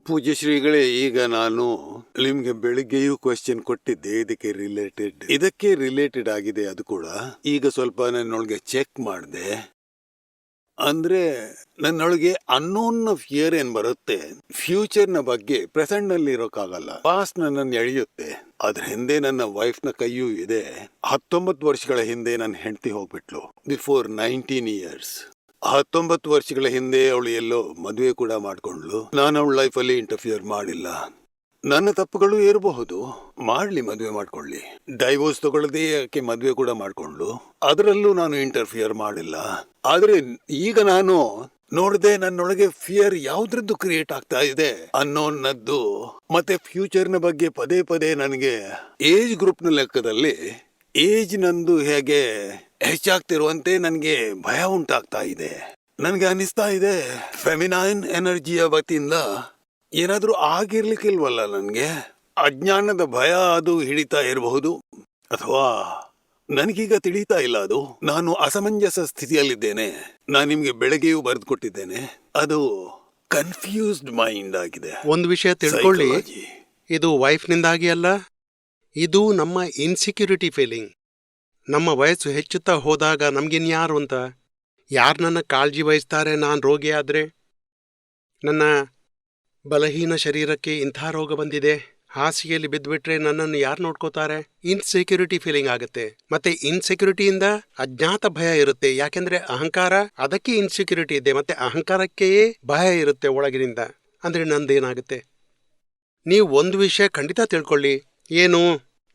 ಪೂಜ್ಯ ಶ್ರೀಗಳೇ, ಈಗ ನಾನು ನಿಮ್ಗೆ ಬೆಳಿಗ್ಗೆಯೂ ಕ್ವೆಶ್ಚನ್ ಕೊಟ್ಟಿದ್ದೆ. ಇದಕ್ಕೆ ರಿಲೇಟೆಡ್ ಆಗಿದೆ ಅದು ಕೂಡ. ಈಗ ಸ್ವಲ್ಪ ನನ್ನೊಳಗೆ ಚೆಕ್ ಮಾಡಿದೆ. ಅಂದ್ರೆ ನನ್ನೊಳಗೆ ಅನ್ನೋನ್ ಫಿಯರ್ ಏನ್ ಬರುತ್ತೆ, ಫ್ಯೂಚರ್ ನ ಬಗ್ಗೆ ಪ್ರೆಸೆಂಟ್ ನಲ್ಲಿ ಇರೋಕ್ಕಾಗಲ್ಲ. ಪಾಸ್ಟ್ ನನ್ನನ್ನು ಎಳೆಯುತ್ತೆ. ಅದ್ರ ಹಿಂದೆ ನನ್ನ ವೈಫ್ ನ ಕೈಯೂ ಇದೆ. 19 ವರ್ಷಗಳ ಹಿಂದೆ ನನ್ನ ಹೆಂಡತಿ ಹೋಗ್ಬಿಟ್ಲು. Before 19 years. 19 ವರ್ಷಗಳ ಹಿಂದೆ ಅವಳು ಎಲ್ಲೋ ಮದುವೆ ಕೂಡ ಮಾಡ್ಕೊಂಡ್ಲು. ನಾನು ಅವಳ ಲೈಫಲ್ಲಿ ಇಂಟರ್ಫಿಯರ್ ಮಾಡಿಲ್ಲ. ನನ್ನ ತಪ್ಪುಗಳು ಇರಬಹುದು, ಮಾಡ್ಲಿ, ಮದುವೆ ಮಾಡ್ಕೊಳ್ಳಿ. ಡೈವೋರ್ಸ್ ತಗೊಳ್ಳದೆ ಯಾಕೆ ಮದುವೆ ಕೂಡ ಮಾಡ್ಕೊಂಡ್ಲು, ಅದರಲ್ಲೂ ನಾನು ಇಂಟರ್ಫಿಯರ್ ಮಾಡಿಲ್ಲ. ಆದ್ರೆ ಈಗ ನಾನು ನೋಡದೆ ನನ್ನೊಳಗೆ ಫಿಯರ್ ಯಾವ್ದ್ರದ್ದು ಕ್ರಿಯೇಟ್ ಆಗ್ತಾ ಇದೆ ಅನ್ನೋನ್ನದ್ದು. ಮತ್ತೆ ಫ್ಯೂಚರ್ ನ ಬಗ್ಗೆ ಪದೇ ಪದೇ ನನಗೆ ಏಜ್ ಗ್ರೂಪ್ ನ ಲೆಕ್ಕದಲ್ಲಿ ಏಜ್ ನಂದು ಹೇಗೆ ಹೆಚ್ಚಾಗ್ತಿರುವಂತೆ ನನಗೆ ಭಯ ಉಂಟಾಗ್ತಾ ಇದೆ. ನನ್ಗೆ ಅನಿಸ್ತಾ ಇದೆ ಫೆಮಿನೈನ್ ಎನರ್ಜಿಯ ವತಿಯಿಂದ ಏನಾದ್ರೂ ಆಗಿರ್ಲಿಕ್ಕಿಲ್ವಲ್ಲ. ನನ್ಗೆ ಅಜ್ಞಾನದ ಭಯ ಅದು ಹಿಡಿತಾ ಇರಬಹುದು, ಅಥವಾ ನನಗೀಗ ತಿಳಿತಾ ಇಲ್ಲ. ಅದು ನಾನು ಅಸಮಂಜಸ ಸ್ಥಿತಿಯಲ್ಲಿದ್ದೇನೆ. ನಾನು ನಿಮ್ಗೆ ಬೆಳಗ್ಗೆಯೂ ಬರೆದು ಕೊಟ್ಟಿದ್ದೇನೆ. ಅದು ಕನ್ಫ್ಯೂಸ್ಡ್ ಮೈಂಡ್ ಆಗಿದೆ. ಒಂದು ವಿಷಯ ತಿಳ್ಕೊಳ್ಳಿ, ಇದು ವೈಫ್ನಿಂದಾಗಿ ಅಲ್ಲ, ಇದು ನಮ್ಮ ಇನ್ಸೆಕ್ಯೂರಿಟಿ ಫೀಲಿಂಗ್. ನಮ್ಮ ವಯಸ್ಸು ಹೆಚ್ಚುತ್ತಾ ಹೋದಾಗ ನಮ್ಗಿನ್ಯಾರು ಅಂತ, ಯಾರು ನನ್ನ ಕಾಳಜಿ ವಹಿಸ್ತಾರೆ? ನಾನು ರೋಗಿ ಆದರೆ, ನನ್ನ ಬಲಹೀನ ಶರೀರಕ್ಕೆ ಇಂಥ ರೋಗ ಬಂದಿದೆ, ಹಾಸಿಗೆಯಲ್ಲಿ ಬಿದ್ದುಬಿಟ್ರೆ ನನ್ನನ್ನು ಯಾರು ನೋಡ್ಕೋತಾರೆ? ಇನ್ಸೆಕ್ಯೂರಿಟಿ ಫೀಲಿಂಗ್ ಆಗುತ್ತೆ. ಮತ್ತೆ ಇನ್ಸೆಕ್ಯೂರಿಟಿಯಿಂದ ಅಜ್ಞಾತ ಭಯ ಇರುತ್ತೆ. ಯಾಕೆಂದ್ರೆ ಅಹಂಕಾರ, ಅದಕ್ಕೆ ಇನ್ಸೆಕ್ಯೂರಿಟಿ ಇದೆ. ಮತ್ತೆ ಅಹಂಕಾರಕ್ಕೆಯೇ ಭಯ ಇರುತ್ತೆ ಒಳಗಿನಿಂದ. ಅಂದ್ರೆ ನಂದೇನಾಗುತ್ತೆ? ನೀವು ಒಂದು ವಿಷಯ ಖಂಡಿತ ತಿಳ್ಕೊಳ್ಳಿ, ಏನು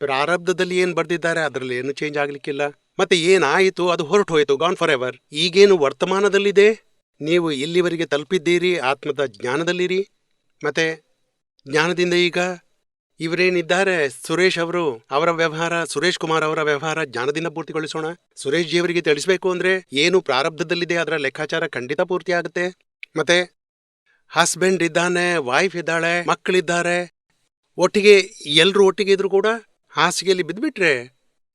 ಪ್ರಾರಬ್ಧದಲ್ಲಿ ಏನು ಬರ್ದಿದ್ದಾರೆ ಅದರಲ್ಲಿ ಏನು ಚೇಂಜ್ ಆಗ್ಲಿಕ್ಕಿಲ್ಲ. ಮತ್ತೆ ಏನಾಯಿತು ಅದು ಹೊರಟು ಹೋಯಿತು, ಗಾನ್ ಫಾರ್ ಎವರ್. ಈಗೇನು ವರ್ತಮಾನದಲ್ಲಿದೆ, ನೀವು ಇಲ್ಲಿವರೆಗೆ ತಲುಪಿದ್ದೀರಿ, ಆತ್ಮದ ಜ್ಞಾನದಲ್ಲಿರಿ. ಮತ್ತೆ ಜ್ಞಾನದಿಂದ ಈಗ ಇವರೇನಿದ್ದಾರೆ ಸುರೇಶ್ ಅವರು, ಅವರ ವ್ಯವಹಾರ, ಸುರೇಶ್ ಕುಮಾರ್ ಅವರ ವ್ಯವಹಾರ ಜ್ಞಾನದಿಂದ ಪೂರ್ತಿಗೊಳಿಸೋಣ. ಸುರೇಶ್ ಜಿ ಅವರಿಗೆ ತಿಳಿಸ್ಬೇಕು ಅಂದ್ರೆ ಏನು ಪ್ರಾರಬ್ಧದಲ್ಲಿದೆ ಅದರ ಲೆಕ್ಕಾಚಾರ ಖಂಡಿತ ಪೂರ್ತಿ ಆಗುತ್ತೆ. ಮತ್ತೆ ಹಸ್ಬೆಂಡ್ ಇದ್ದಾನೆ, ವೈಫ್ ಇದ್ದಾಳೆ, ಮಕ್ಕಳಿದ್ದಾರೆ, ಒಟ್ಟಿಗೆ ಎಲ್ಲರೂ ಒಟ್ಟಿಗೆ ಇದ್ರು ಕೂಡ ಹಾಸಿಗೆಯಲ್ಲಿ ಬಿದ್ದುಬಿಟ್ರೆ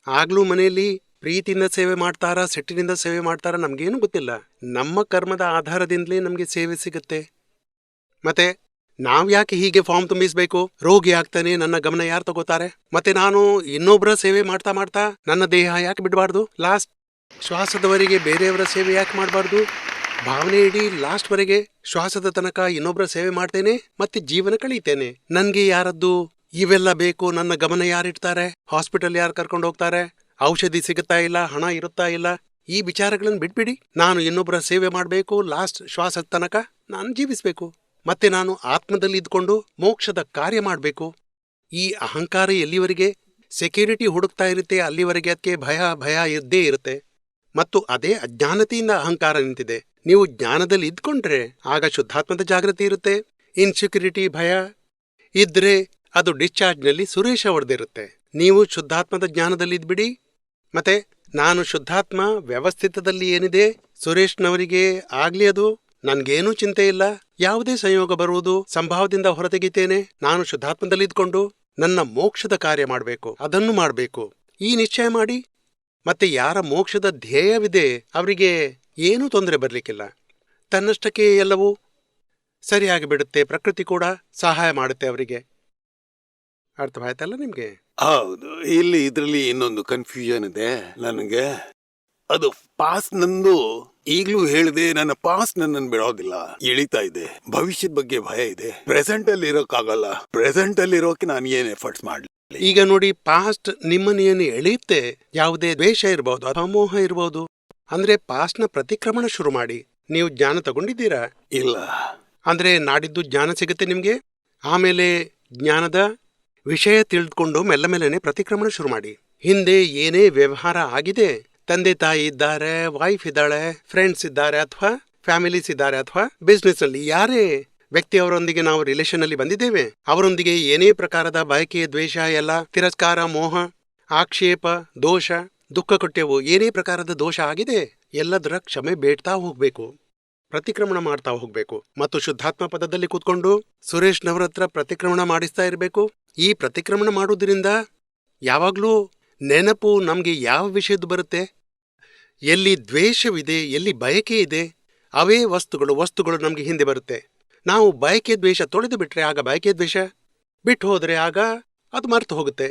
ಆಗ್ಲೂ ಮನೆಯಲ್ಲಿ ಪ್ರೀತಿಯಿಂದ ಸೇವೆ ಮಾಡ್ತಾರಾ, ಸೆಟ್ಟಿನಿಂದ ಸೇವೆ ಮಾಡ್ತಾರಾ, ನಮ್ಗೇನು ಗೊತ್ತಿಲ್ಲ. ನಮ್ಮ ಕರ್ಮದ ಆಧಾರದಿಂದಲೇ ನಮಗೆ ಸೇವೆ ಸಿಗುತ್ತೆ. ಮತ್ತೆ ನಾವ್ ಯಾಕೆ ಹೀಗೆ ಫಾರ್ಮ್ ತುಂಬಿಸ್ಬೇಕು? ರೋಗಿ ಆಗ್ತಾನೆ, ನನ್ನ ಗಮನ ಯಾರು ತಗೋತಾರೆ? ಮತ್ತೆ ನಾನು ಇನ್ನೊಬ್ಬರ ಸೇವೆ ಮಾಡ್ತಾ ಮಾಡ್ತಾ ನನ್ನ ದೇಹ ಯಾಕೆ ಬಿಡಬಾರ್ದು? ಲಾಸ್ಟ್ ಶ್ವಾಸದವರೆಗೆ ಬೇರೆಯವರ ಸೇವೆ ಯಾಕೆ ಮಾಡಬಾರ್ದು? ಭಾವನೆ ಇಡೀ ಲಾಸ್ಟ್ ವರೆಗೆ ಶ್ವಾಸದ ತನಕ ಇನ್ನೊಬ್ಬರ ಸೇವೆ ಮಾಡ್ತೇನೆ, ಮತ್ತೆ ಜೀವನ ಕಳೀತೇನೆ. ನನ್ಗೆ ಯಾರದ್ದು ಇವೆಲ್ಲ ಬೇಕು? ನನ್ನ ಗಮನ ಯಾರಿಡ್ತಾರೆ? ಹಾಸ್ಪಿಟಲ್ ಯಾರು ಕರ್ಕೊಂಡು ಹೋಗ್ತಾರೆ? ಔಷಧಿ ಸಿಗುತ್ತಾ ಇಲ್ಲ, ಹಣ ಇರುತ್ತಾ ಇಲ್ಲ, ಈ ವಿಚಾರಗಳನ್ನು ಬಿಟ್ಬಿಡಿ. ನಾನು ಇನ್ನೊಬ್ಬರ ಸೇವೆ ಮಾಡಬೇಕು, ಲಾಸ್ಟ್ ಶ್ವಾಸದ ತನಕ ನಾನು ಜೀವಿಸ್ಬೇಕು. ಮತ್ತೆ ನಾನು ಆತ್ಮದಲ್ಲಿ ಇದ್ಕೊಂಡು ಮೋಕ್ಷದ ಕಾರ್ಯ ಮಾಡಬೇಕು. ಈ ಅಹಂಕಾರ ಎಲ್ಲಿವರೆಗೆ ಸೆಕ್ಯೂರಿಟಿ ಹುಡುಕ್ತಾ ಇರುತ್ತೆ ಅಲ್ಲಿವರೆಗೆ ಅದಕ್ಕೆ ಭಯ ಭಯ ಇದ್ದೇ ಇರುತ್ತೆ. ಮತ್ತು ಅದೇ ಅಜ್ಞಾನತೆಯಿಂದ ಅಹಂಕಾರ ನಿಂತಿದೆ. ನೀವು ಜ್ಞಾನದಲ್ಲಿ ಇದ್ಕೊಂಡ್ರೆ ಆಗ ಶುದ್ಧಾತ್ಮದ ಜಾಗೃತಿ ಇರುತ್ತೆ. ಇನ್ಸೆಕ್ಯೂರಿಟಿ ಭಯ ಇದ್ರೆ ಅದು ಡಿಸ್ಚಾರ್ಜ್ನಲ್ಲಿ ಸುರೇಶ ಹೊಡೆದಿರುತ್ತೆ. ನೀವು ಶುದ್ಧಾತ್ಮದ ಜ್ಞಾನದಲ್ಲಿ ಇದ್ಬಿಡಿ. ಮತ್ತೆ ನಾನು ಶುದ್ಧಾತ್ಮ ವ್ಯವಸ್ಥಿತದಲ್ಲಿ ಏನಿದೆ ಸುರೇಶ್ನವರಿಗೆ ಆಗ್ಲಿ, ಅದು ನನ್ಗೇನೂ ಚಿಂತೆ ಇಲ್ಲ. ಯಾವುದೇ ಸಂಯೋಗ ಬರುವುದು ಸಂಭಾವದಿಂದ ಹೊರತೆಗಿತೇನೆ. ನಾನು ಶುದ್ಧಾತ್ಮದಲ್ಲಿ ಇದ್ಕೊಂಡು ನನ್ನ ಮೋಕ್ಷದ ಕಾರ್ಯ ಮಾಡಬೇಕು, ಅದನ್ನು ಮಾಡಬೇಕು, ಈ ನಿಶ್ಚಯ ಮಾಡಿ. ಮತ್ತೆ ಯಾರ ಮೋಕ್ಷದ ಧ್ಯೇಯವಿದೆ ಅವರಿಗೆ ಏನೂ ತೊಂದರೆ ಬರಲಿಕ್ಕಿಲ್ಲ. ತನ್ನಷ್ಟಕ್ಕೆ ಎಲ್ಲವೂ ಸರಿಯಾಗಿ ಬಿಡುತ್ತೆ. ಪ್ರಕೃತಿ ಕೂಡ ಸಹಾಯ ಮಾಡುತ್ತೆ ಅವರಿಗೆ. ಅರ್ಥವಾಯ್ತಲ್ಲ ನಿಮ್ಗೆ? ಹೌದು. ಇದ್ರಲ್ಲಿ ಇನ್ನೊಂದು ಕನ್ಫ್ಯೂಷನ್ ಇದೆ ನನಗೆ. ಅದು ಪಾಸ್ ನಂದು. ಈಗ್ಲೂ ಹೇಳಿದೆ, ನನ್ನ ಪಾಸ್ ನನ್ನನ್ನು ಬಿಡೋದಿಲ್ಲ, ಎಳಿತಾ ಇದೆ. ಭವಿಷ್ಯದ ಬಗ್ಗೆ ಭಯ ಇದೆ. ಪ್ರೆಸೆಂಟ್ ಅಲ್ಲಿ ಇರೋಕ್ಕಾಗಲ್ಲ. ಪ್ರೆಸೆಂಟ್ ಅಲ್ಲಿ ಇರೋಕೆ ನಾನು ಏನ್ ಎಫರ್ಟ್ಸ್ ಮಾಡ್ಲಿ? ಈಗ ನೋಡಿ, ಪಾಸ್ಟ್ ನಿಮ್ಮನ್ನೇನು ಎಳೆಯುತ್ತೆ. ಯಾವುದೇ ದ್ವೇಷ ಇರಬಹುದು, ಅಮೋಹ ಇರಬಹುದು. ಅಂದ್ರೆ ಪಾಸ್ಟ್ನ ಪ್ರತಿಕ್ರಮಣ ಶುರು ಮಾಡಿ. ನೀವು ಜ್ಞಾನ ತಗೊಂಡಿದ್ದೀರಾ? ಇಲ್ಲ. ಅಂದ್ರೆ ನಾಡಿದ್ದು ಜ್ಞಾನ ಸಿಗುತ್ತೆ ನಿಮ್ಗೆ. ಆಮೇಲೆ ಜ್ಞಾನದ ವಿಷಯ ತಿಳಿದುಕೊಂಡು ಮೆಲ್ಲ ಮೆಲ್ಲನೆ ಪ್ರತಿಕ್ರಮಣ ಶುರು ಮಾಡಿ. ಹಿಂದೆ ಏನೇ ವ್ಯವಹಾರ ಆಗಿದೆ, ತಂದೆ ತಾಯಿ ಇದ್ದಾರೆ, ವೈಫ್ ಇದ್ದಾಳೆ, ಫ್ರೆಂಡ್ಸ್ ಇದ್ದಾರೆ, ಅಥವಾ ಫ್ಯಾಮಿಲೀಸ್ ಇದ್ದಾರೆ, ಅಥವಾ ಬಿಸ್ನೆಸ್ ಅಲ್ಲಿ ಯಾರೇ ವ್ಯಕ್ತಿಯವರೊಂದಿಗೆ ನಾವು ರಿಲೇಷನ್ ಅಲ್ಲಿ ಬಂದಿದ್ದೇವೆ, ಅವರೊಂದಿಗೆ ಏನೇ ಪ್ರಕಾರದ ಬಯಕೆ, ದ್ವೇಷ, ಎಲ್ಲ ತಿರಸ್ಕಾರ, ಮೋಹ, ಆಕ್ಷೇಪ, ದೋಷ, ದುಃಖ ಕೊಟ್ಟೆವು, ಏನೇ ಪ್ರಕಾರದ ದೋಷ ಆಗಿದೆ ಎಲ್ಲದರ ಕ್ಷಮೆ ಬೇಡ್ತಾ ಹೋಗ್ಬೇಕು, ಪ್ರತಿಕ್ರಮಣ ಮಾಡ್ತಾ ಹೋಗ್ಬೇಕು. ಮತ್ತು ಶುದ್ಧಾತ್ಮ ಪದದಲ್ಲಿ ಕೂತ್ಕೊಂಡು ಸುರೇಶ್ನವರ ಹತ್ರ ಪ್ರತಿಕ್ರಮಣ ಮಾಡಿಸ್ತಾ ಇರಬೇಕು. ಈ ಪ್ರತಿಕ್ರಮಣ ಮಾಡೋದ್ರಿಂದ ಯಾವಾಗ್ಲೂ ನೆನಪು ನಮ್ಗೆ ಯಾವ ವಿಷಯದ್ದು ಬರುತ್ತೆ? ಎಲ್ಲಿ ದ್ವೇಷವಿದೆ, ಎಲ್ಲಿ ಬಯಕೆ ಇದೆ, ಅವೇ ವಸ್ತುಗಳು ನಮ್ಗೆ ಹಿಂದೆ ಬರುತ್ತೆ. ನಾವು ಬಯಕೆ ದ್ವೇಷ ತೊಳೆದು ಬಿಟ್ರೆ ಆಗ ಬಯಕೆ ದ್ವೇಷ ಬಿಟ್ಟು ಹೋದ್ರೆ ಆಗ ಅದು ಮರೆತು ಹೋಗುತ್ತೆ.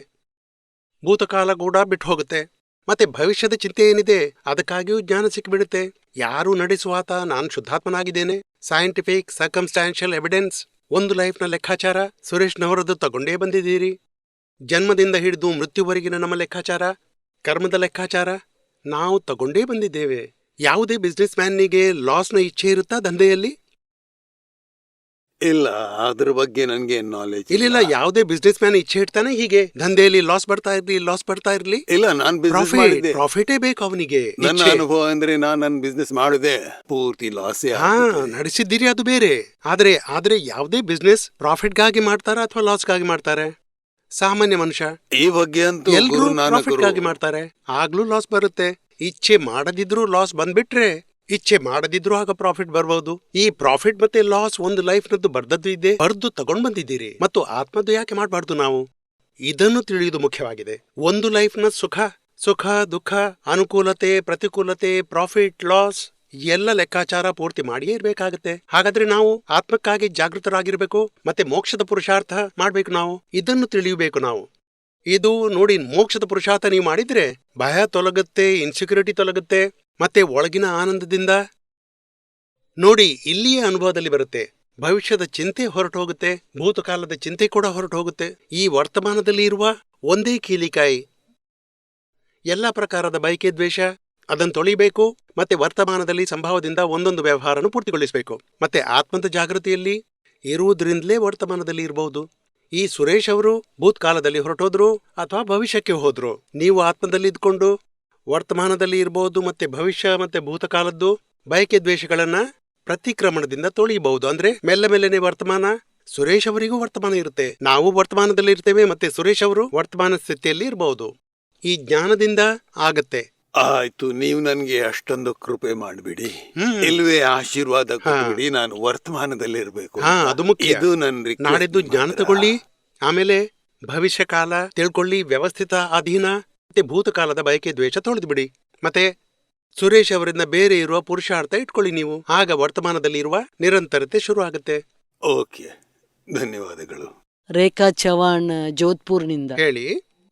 ಭೂತಕಾಲ ಕೂಡ ಬಿಟ್ಟು ಹೋಗುತ್ತೆ. ಮತ್ತೆ ಭವಿಷ್ಯದ ಚಿಂತೆ ಏನಿದೆ ಅದಕ್ಕಾಗಿಯೂ ಜ್ಞಾನ ಸಿಕ್ಕಿಬಿಡುತ್ತೆ. ಯಾರು ನಡೆಸುವಾತ ನಾನು ಶುದ್ಧಾತ್ಮನಾಗಿದ್ದೇನೆ, ಸೈಂಟಿಫಿಕ್ ಸರ್ಕಮ್ಸ್ಟಾನ್ಷಿಯಲ್ ಎವಿಡೆನ್ಸ್, ಒಂದು ಲೈಫ್ನ ಲೆಕ್ಕಾಚಾರ ಸುರೇಶ್ನವರದ್ದು ತಗೊಂಡೇ ಬಂದಿದ್ದೀರಿ. ಜನ್ಮದಿಂದ ಹಿಡಿದು ಮೃತ್ಯುವರೆಗಿನ ನಮ್ಮ ಲೆಕ್ಕಾಚಾರ, ಕರ್ಮದ ಲೆಕ್ಕಾಚಾರ ನಾವು ತಗೊಂಡೇ ಬಂದಿದ್ದೇವೆ. ಯಾವುದೇ ಬಿಸ್ನೆಸ್ ಮ್ಯಾನ್ನಿಗೆ ಲಾಸ್ನ ಇಚ್ಛೆ ಇರುತ್ತಾ ದಂಧೆಯಲ್ಲಿ? ಇಲ್ಲ, ಅದ್ರ ಬಗ್ಗೆ ನನ್ಗೆ ನಾಲೆಜ್ ಇಲ್ಲ, ಯಾವುದೇ ಬಿಸ್ನೆಸ್ ಮ್ಯಾನ್ ಇಚ್ಛೆ ಇಡ್ತಾನೆ ಹೀಗೆ ದಂಧೆಯಲ್ಲಿ ಲಾಸ್ ಬರ್ತಾ ಇರ್ಲಿ. ಇಲ್ಲ, ನಾನ್ ಬಿಸ್ನೆಸ್ ಮಾಡಿದ್ದೆ. ಪ್ರಾಫಿಟೇ ಬೇಕು ಅವನಿಗೆ. ನನ್ನ ಅನುಭವ ಅಂದ್ರೆ ನಾನ್ ಬಿಸ್ನೆಸ್ ಮಾಡಿದೆ, ಪೂರ್ತಿ ಲಾಸ್. ನಡೆಸಿದ್ದೀರಿ, ಅದು ಬೇರೆ. ಆದ್ರೆ ಯಾವುದೇ ಬಿಸ್ನೆಸ್ ಪ್ರಾಫಿಟ್ಗಾಗಿ ಮಾಡ್ತಾರ ಅಥವಾ ಲಾಸ್ಗಾಗಿ ಮಾಡ್ತಾರೆ? ಸಾಮಾನ್ಯ ಮನುಷ್ಯ ಈ ಬಗ್ಗೆ ಅಂತೂ ಎಲ್ರೂ ಪ್ರಾಫಿಟ್ಗಾಗಿ ಮಾಡ್ತಾರೆ, ಆಗ್ಲೂ ಲಾಸ್ ಬರುತ್ತೆ. ಇಚ್ಛೆ ಮಾಡದಿದ್ರೂ ಲಾಸ್ ಬಂದ್ಬಿಟ್ರೆ ಇಚ್ಛೆ ಮಾಡದಿದ್ರೂ ಆಗ ಪ್ರಾಫಿಟ್ ಬರ್ಬಹುದು. ಈ ಪ್ರಾಫಿಟ್ ಮತ್ತೆ ಲಾಸ್ ಒಂದು ಲೈಫ್ ನದ್ದು ಬರ್ದದ್ದು ಇದೆ, ಬರ್ದು ತಗೊಂಡ್ ಬಂದಿದ್ದೀರಿ. ಮತ್ತು ಆತ್ಮದ್ದು ಯಾಕೆ ಮಾಡಬಾರ್ದು ನಾವು? ಇದನ್ನು ತಿಳಿಯುವುದು ಮುಖ್ಯವಾಗಿದೆ. ಒಂದು ಲೈಫ್ನ ಸುಖ ದುಃಖ, ಅನುಕೂಲತೆ ಪ್ರತಿಕೂಲತೆ, ಪ್ರಾಫಿಟ್ ಲಾಸ್ ಎಲ್ಲ ಲೆಕ್ಕಾಚಾರ ಪೂರ್ತಿ ಮಾಡಿಯೇ ಇರ್ಬೇಕಾಗತ್ತೆ. ಹಾಗಾದ್ರೆ ನಾವು ಆತ್ಮಕ್ಕಾಗಿ ಜಾಗೃತರಾಗಿರ್ಬೇಕು, ಮತ್ತೆ ಮೋಕ್ಷದ ಪುರುಷಾರ್ಥ ಮಾಡ್ಬೇಕು. ನಾವು ಇದನ್ನು ತಿಳಿಯಬೇಕು. ನಾವು ಇದು ನೋಡಿ, ಮೋಕ್ಷದ ಪುರುಷಾರ್ಥ ನೀವು ಮಾಡಿದ್ರೆ ಭಯ ತೊಲಗುತ್ತೆ, ಇನ್ಸೆಕ್ಯೂರಿಟಿ ತೊಲಗುತ್ತೆ, ಮತ್ತೆ ಒಳಗಿನ ಆನಂದದಿಂದ ನೋಡಿ ಇಲ್ಲಿಯೇ ಅನುಭವದಲ್ಲಿ ಬರುತ್ತೆ. ಭವಿಷ್ಯದ ಚಿಂತೆ ಹೊರಟು ಹೋಗುತ್ತೆ, ಭೂತಕಾಲದ ಚಿಂತೆ ಕೂಡ ಹೊರಟು ಹೋಗುತ್ತೆ. ಈ ವರ್ತಮಾನದಲ್ಲಿ ಇರುವ ಒಂದೇ ಕೀಲಿಕಾಯಿ, ಎಲ್ಲ ಪ್ರಕಾರದ ಬಯಕೆ ದ್ವೇಷ ಅದನ್ನು ತೊಳಿಬೇಕು. ಮತ್ತೆ ವರ್ತಮಾನದಲ್ಲಿ ಸಂಭಾವದಿಂದ ಒಂದೊಂದು ವ್ಯವಹಾರನು ಪೂರ್ತಿಗೊಳಿಸಬೇಕು. ಮತ್ತೆ ಆತ್ಮದ ಜಾಗೃತಿಯಲ್ಲಿ ಇರುವುದರಿಂದಲೇ ವರ್ತಮಾನದಲ್ಲಿ ಇರಬಹುದು. ಈ ಸುರೇಶ್ ಅವರು ಭೂತ್ಕಾಲದಲ್ಲಿ ಹೊರಟೋದ್ರು ಅಥವಾ ಭವಿಷ್ಯಕ್ಕೆ ಹೋದ್ರು. ನೀವು ಆತ್ಮದಲ್ಲಿ ಇದ್ಕೊಂಡು ವರ್ತಮಾನದಲ್ಲಿ ಇರಬಹುದು. ಮತ್ತೆ ಭವಿಷ್ಯ ಮತ್ತೆ ಭೂತಕಾಲದ್ದು ಬಯಕೆ ದ್ವೇಷಗಳನ್ನ ಪ್ರತಿಕ್ರಮಣದಿಂದ ತೊಳೆಯಬಹುದು. ಅಂದ್ರೆ ಮೆಲ್ಲನೆ ವರ್ತಮಾನ, ಸುರೇಶ್ ಅವರಿಗೂ ವರ್ತಮಾನ ಇರುತ್ತೆ, ನಾವು ವರ್ತಮಾನದಲ್ಲಿ ಇರ್ತೇವೆ, ಮತ್ತೆ ಸುರೇಶ್ ಅವರು ವರ್ತಮಾನ ಸ್ಥಿತಿಯಲ್ಲಿ ಇರಬಹುದು. ಈ ಜ್ಞಾನದಿಂದ ಆಗತ್ತೆ. ಆಯ್ತು, ನೀವು ನನ್ಗೆ ಅಷ್ಟೊಂದು ಕೃಪೆ ಮಾಡ್ಬಿಡಿ, ಇಲ್ವೇ ಆಶೀರ್ವಾದ ಕೊಟ್ಬಿಡಿ. ನಾನು ವರ್ತಮಾನದಲ್ಲಿ ಇರ್ಬೇಕು, ಅದು ಮುಖ್ಯ. ಇದು ನನ್ನ ನಾಡಿದ್ದು ಜ್ಞಾನ ತಗೊಳ್ಳಿ, ಆಮೇಲೆ ಭವಿಷ್ಯ ಕಾಲ ತಿಳ್ಕೊಳ್ಳಿ, ವ್ಯವಸ್ಥಿತ ಅಧೀನ, ಮತ್ತೆ ಭೂತಕಾಲದ ಬಯಕೆ ದ್ವೇಷ ತೊಳೆದು ಬಿಡಿ. ಮತ್ತೆ ಸುರೇಶ್ ಅವರಿಂದ ಬೇರೆ ಇರುವ ಪುರುಷಾರ್ಥ ಇಟ್ಕೊಳ್ಳಿ ನೀವು. ಆಗ ವರ್ತಮಾನದಲ್ಲಿ ಇರುವ ನಿರಂತರತೆ ಶುರು ಆಗುತ್ತೆ. ಓಕೆ, ಧನ್ಯವಾದಗಳು. ರೇಖಾ ಚವಾಣ್, ಜೋಧ್ಪುರ್ನಿಂದ. ಹೇಳಿ.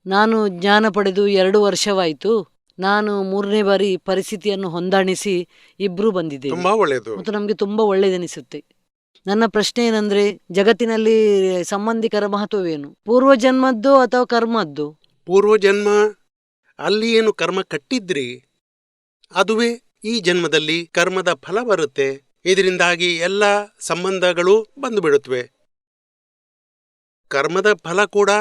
ನಾನು ಜ್ಞಾನ ಪಡೆದು 2 ವರ್ಷವಾಯಿತು. ನಾನು 3ನೇ ಬಾರಿ ಪರಿಸ್ಥಿತಿಯನ್ನು ಹೊಂದಾಣಿಸಿ ಇಬ್ರು ಬಂದಿದ್ದೇವೆ. ತುಂಬಾ ಒಳ್ಳೆಯದು. ಮತ್ತು ನಮಗೆ ತುಂಬಾ ಒಳ್ಳೆಯದೆನಿಸುತ್ತೆ. ನನ್ನ ಪ್ರಶ್ನೆ ಏನಂದ್ರೆ, ಜಗತ್ತಿನಲ್ಲಿ ಸಂಬಂಧಿಕರ ಮಹತ್ವವೇನು? ಪೂರ್ವಜನ್ಮದ್ದು ಅಥವಾ ಕರ್ಮದ್ದು? ಪೂರ್ವಜನ್ಮ ಅಲ್ಲಿ ಏನು ಕರ್ಮ ಕಟ್ಟಿದ್ರಿ ಅದುವೇ ಈ ಜನ್ಮದಲ್ಲಿ ಕರ್ಮದ ಫಲ ಬರುತ್ತೆ. ಇದರಿಂದಾಗಿ ಎಲ್ಲ ಸಂಬಂಧಗಳು ಬಂದು ಬಿಡುತ್ತವೆ. ಕರ್ಮದ ಫಲ ಕೂಡ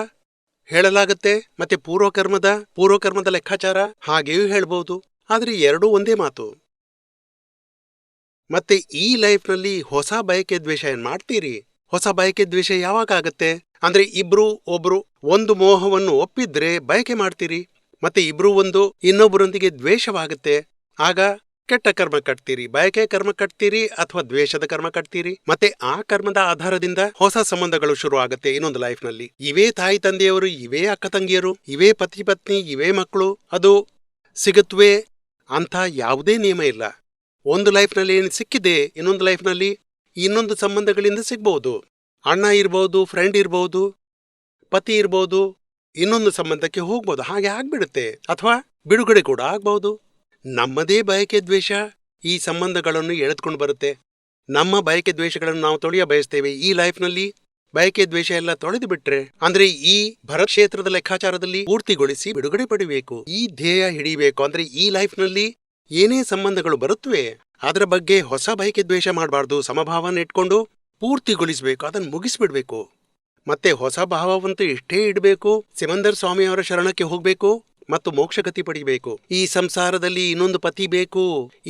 ಹೇಳಲಾಗತ್ತೆ, ಮತ್ತೆ ಪೂರ್ವಕರ್ಮದ ಲೆಕ್ಕಾಚಾರ ಹಾಗೆಯೂ ಹೇಳ್ಬಹುದು. ಆದ್ರೆ ಎರಡೂ ಒಂದೇ ಮಾತು. ಮತ್ತೆ ಈ ಲೈಫ್ನಲ್ಲಿ ಹೊಸ ಬಯಕೆ ದ್ವೇಷ ಏನ್ ಮಾಡ್ತೀರಿ? ಹೊಸ ಬಯಕೆ ದ್ವೇಷ ಯಾವಾಗ ಆಗತ್ತೆ ಅಂದ್ರೆ, ಒಬ್ರು ಒಂದು ಮೋಹವನ್ನು ಒಪ್ಪಿದ್ರೆ ಬಯಕೆ ಮಾಡ್ತೀರಿ, ಮತ್ತೆ ಇಬ್ರು ಇನ್ನೊಬ್ಬರೊಂದಿಗೆ ದ್ವೇಷವಾಗುತ್ತೆ, ಆಗ ಕೆಟ್ಟ ಕರ್ಮ ಕಟ್ತೀರಿ. ಬಯಕೆ ಕರ್ಮ ಕಟ್ತೀರಿ ಅಥವಾ ದ್ವೇಷದ ಕರ್ಮ ಕಟ್ತೀರಿ. ಮತ್ತೆ ಆ ಕರ್ಮದ ಆಧಾರದಿಂದ ಹೊಸ ಸಂಬಂಧಗಳು ಶುರು ಆಗುತ್ತೆ ಇನ್ನೊಂದು ಲೈಫ್ನಲ್ಲಿ. ಇವೇ ತಾಯಿ ತಂದೆಯವರು, ಇವೇ ಅಕ್ಕ ತಂಗಿಯರು, ಇವೇ ಪತಿ ಪತ್ನಿ, ಇವೇ ಮಕ್ಕಳು, ಅದು ಸಿಗುತ್ತವೆ ಅಂತ ಯಾವುದೇ ನಿಯಮ ಇಲ್ಲ. ಒಂದು ಲೈಫ್ನಲ್ಲಿ ಏನು ಸಿಕ್ಕಿದೆ, ಇನ್ನೊಂದು ಲೈಫ್ನಲ್ಲಿ ಇನ್ನೊಂದು ಸಂಬಂಧಗಳಿಂದ ಸಿಗ್ಬಹುದು. ಅಣ್ಣ ಇರ್ಬೋದು, ಫ್ರೆಂಡ್ ಇರ್ಬೋದು, ಪತಿ ಇರ್ಬೋದು, ಇನ್ನೊಂದು ಸಂಬಂಧಕ್ಕೆ ಹೋಗ್ಬೋದು. ಹಾಗೆ ಆಗ್ಬಿಡುತ್ತೆ. ಅಥವಾ ಬಿಡುಗಡೆ ಕೂಡ ಆಗ್ಬಹುದು. ನಮ್ಮದೇ ಬಯಕೆ ದ್ವೇಷ ಈ ಸಂಬಂಧಗಳನ್ನು ಎಳೆದುಕೊಂಡು ಬರುತ್ತೆ. ನಮ್ಮ ಬಯಕೆ ದ್ವೇಷಗಳನ್ನು ನಾವು ತೊಳೆಯ ಬಯಸ್ತೇವೆ. ಈ ಲೈಫ್ನಲ್ಲಿ ಬಯಕೆ ದ್ವೇಷ ಎಲ್ಲ ತೊಳೆದು ಬಿಟ್ರೆ, ಅಂದ್ರೆ ಈ ಭರತ್ ಕ್ಷೇತ್ರದ ಲೆಕ್ಕಾಚಾರದಲ್ಲಿ ಪೂರ್ತಿಗೊಳಿಸಿ ಬಿಡುಗಡೆ ಪಡಿಬೇಕು. ಈ ಧ್ಯೇಯ ಹಿಡಿಬೇಕು. ಅಂದ್ರೆ ಈ ಲೈಫ್ನಲ್ಲಿ ಏನೇ ಸಂಬಂಧಗಳು ಬರುತ್ತವೆ ಅದರ ಬಗ್ಗೆ ಹೊಸ ಬಯಕೆ ದ್ವೇಷ ಮಾಡಬಾರ್ದು. ಸಮಭಾವನ ಇಟ್ಕೊಂಡು ಪೂರ್ತಿಗೊಳಿಸಬೇಕು, ಅದನ್ನು ಮುಗಿಸ್ಬಿಡ್ಬೇಕು. ಮತ್ತೆ ಹೊಸ ಭಾವವಂತೂ ಇಷ್ಟೇ ಇಡಬೇಕು. ಸಿಮಂದರ್ ಸ್ವಾಮಿಯವರ ಶರಣಕ್ಕೆ ಹೋಗ್ಬೇಕು ಮತ್ತು ಮೋಕ್ಷಗತಿ ಪಡಿಬೇಕು. ಈ ಸಂಸಾರದಲ್ಲಿ ಇನ್ನೊಂದು ಪತಿ ಬೇಕು,